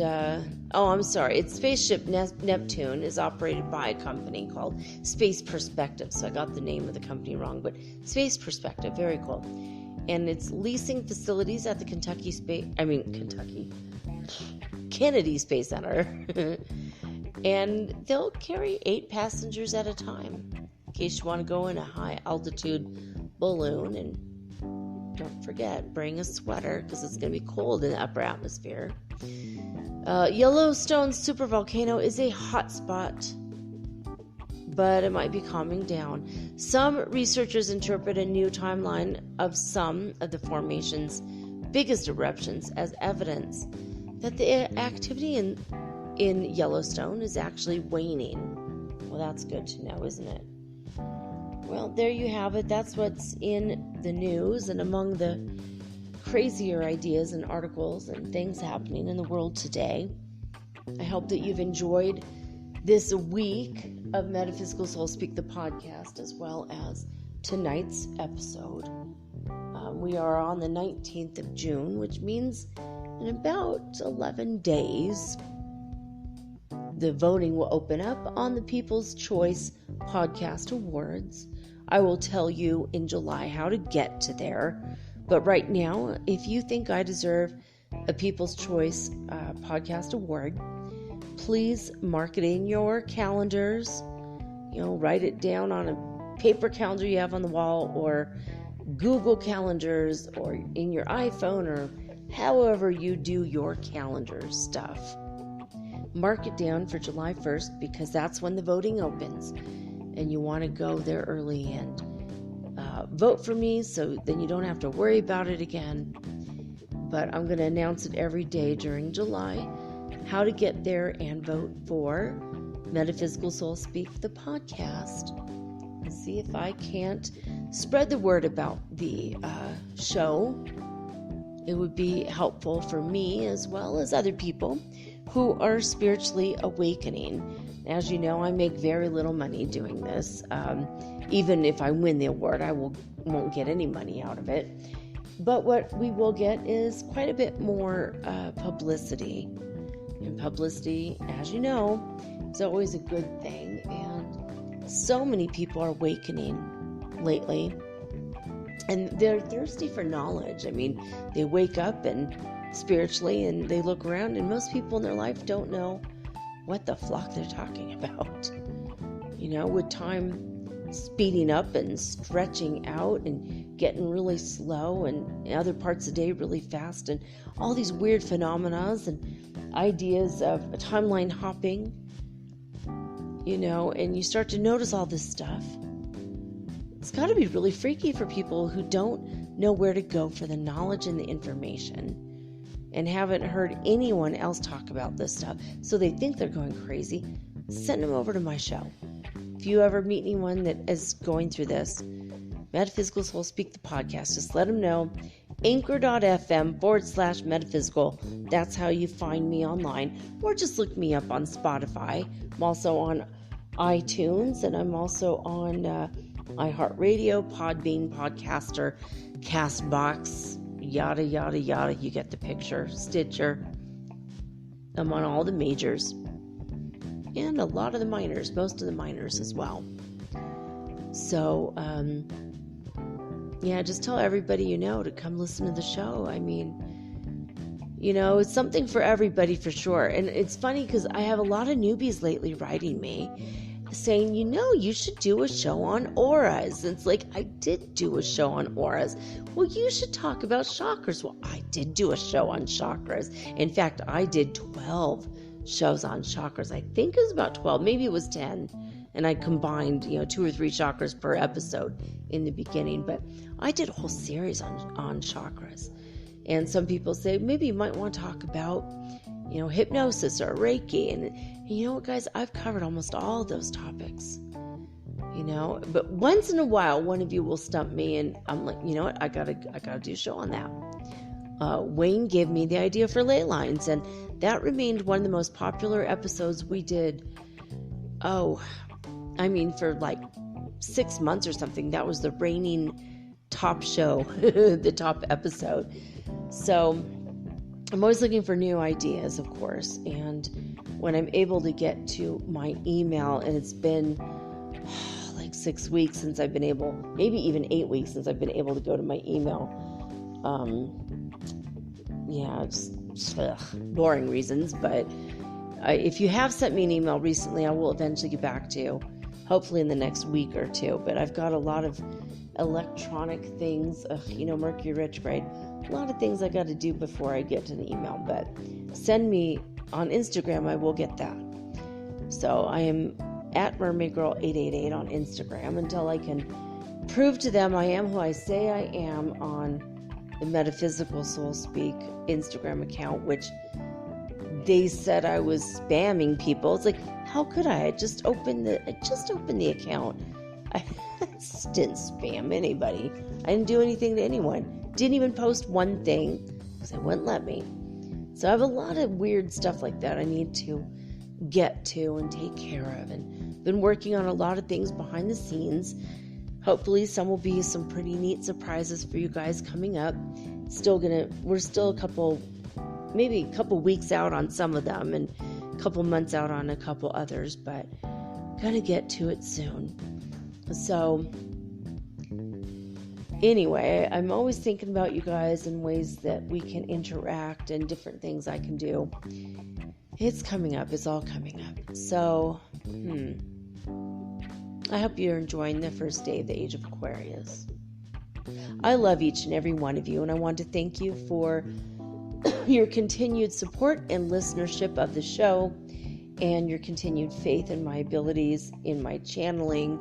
it's Spaceship Neptune is operated by a company called Space Perspective. So I got the name of the company wrong, but Space Perspective, very cool. And it's leasing facilities at the Kennedy Space Center. And they'll carry 8 passengers at a time, in case you want to go in a high-altitude balloon. And don't forget, bring a sweater, because it's going to be cold in the upper atmosphere. Yellowstone supervolcano is a hot spot, but it might be calming down. Some researchers interpret a new timeline of some of the formation's biggest eruptions as evidence that the activity in Yellowstone is actually waning. Well, that's good to know, isn't it? Well, there you have it. That's what's in the news, and among the crazier ideas and articles and things happening in the world today. I hope that you've enjoyed this week of Metaphysical Soul Speak, the podcast, as well as tonight's episode. We are on the 19th of June, which means in about 11 days, the voting will open up on the People's Choice Podcast Awards. I will tell you in July how to get to there. But right now, if you think I deserve a People's Choice Podcast Award, please mark it in your calendars. Write it down on a paper calendar you have on the wall, or Google calendars, or in your iPhone, or however you do your calendar stuff. Mark it down for July 1st, because that's when the voting opens, and you want to go there early and vote for me, so then you don't have to worry about it again. But I'm going to announce it every day during July, how to get there and vote for Metaphysical Soul Speak, the podcast. And see if I can't spread the word about the show. It would be helpful for me as well as other people who are spiritually awakening. As you know, I make very little money doing this. Even if I win the award, I won't get any money out of it. But what we will get is quite a bit more publicity. And publicity, as you know, is always a good thing. And so many people are awakening lately. And they're thirsty for knowledge. I mean, they wake up and spiritually, and they look around, and most people in their life don't know what the flock they're talking about. With time speeding up and stretching out and getting really slow, and in other parts of the day really fast, and all these weird phenomena and ideas of timeline hopping, and you start to notice all this stuff. It's got to be really freaky for people who don't know where to go for the knowledge and the information, and haven't heard anyone else talk about this stuff, so they think they're going crazy. Send them over to my show. If you ever meet anyone that is going through this, Metaphysical Soul Speak, the podcast, just let them know. Anchor.fm/metaphysical. That's how you find me online. Or just look me up on Spotify. I'm also on iTunes, and I'm also on iHeartRadio, Podbean, Podcaster, Castbox, yada, yada, yada. You get the picture. Stitcher. I'm on all the majors. And a lot of the minors. Most of the minors as well. So, just tell everybody to come listen to the show. I mean, it's something for everybody for sure. And it's funny because I have a lot of newbies lately writing me saying, you should do a show on auras. And it's like, I did do a show on auras. Well, you should talk about chakras. Well, I did do a show on chakras. In fact, I did 12 shows on chakras. I think it was about 12, maybe it was 10. And I combined, 2 or 3 chakras per episode in the beginning. But I did a whole series on chakras. And some people say, maybe you might want to talk about, hypnosis or Reiki. And you know what, guys? I've covered almost all those topics. But once in a while, one of you will stump me, and I'm like, you know what? I gotta do a show on that. Wayne gave me the idea for ley lines, and that remained one of the most popular episodes we did. for like 6 months or something, that was the reigning top show, the top episode. So I'm always looking for new ideas, of course. And when I'm able to get to my email, and it's been like 6 weeks since I've been able, maybe even 8 weeks since I've been able to go to my email. Boring reasons, but if you have sent me an email recently, I will eventually get back to you, hopefully in the next week or two. But I've got a lot of electronic things, Mercury retrograde, a lot of things I got to do before I get to the email. But send me on Instagram, I will get that. So I am at mermaidgirl888 on Instagram until I can prove to them I am who I say I am on the Metaphysical Soul Speak Instagram account, which they said I was spamming people. It's like, how could I? I just opened the account. I just didn't spam anybody. I didn't do anything to anyone. Didn't even post one thing because they wouldn't let me. So I have a lot of weird stuff like that I need to get to and take care of, and been working on a lot of things behind the scenes. Hopefully some will be some pretty neat surprises for you guys coming up. We're still a couple weeks out on some of them and a couple months out on a couple others, but gonna get to it soon. So anyway, I'm always thinking about you guys and ways that we can interact and different things I can do. It's coming up. It's all coming up. So, I hope you're enjoying the first day of the Age of Aquarius. I love each and every one of you, and I want to thank you for your continued support and listenership of the show, and your continued faith in my abilities, in my channeling,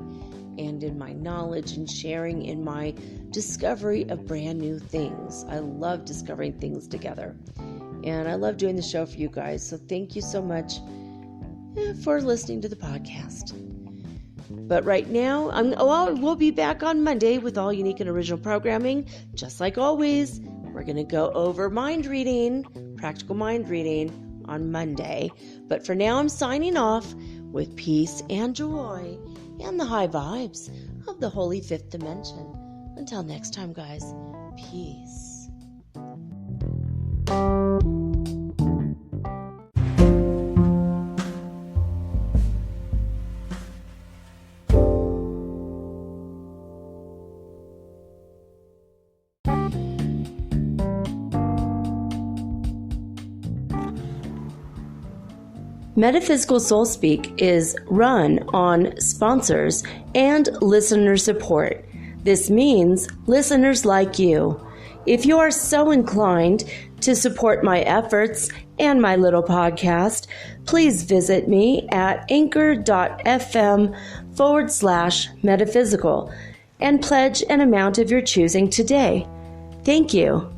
and in my knowledge and sharing in my discovery of brand new things. I love discovering things together, and I love doing the show for you guys. So thank you so much for listening to the podcast. But right now, we'll be back on Monday with all unique and original programming. Just like always, we're going to go over practical mind reading on Monday. But for now, I'm signing off with peace and joy and the high vibes of the holy fifth dimension. Until next time, guys, peace. Metaphysical Soul Speak is run on sponsors and listener support. This means listeners like you. If you are so inclined to support my efforts and my little podcast, please visit me at anchor.fm/metaphysical and pledge an amount of your choosing today. Thank you.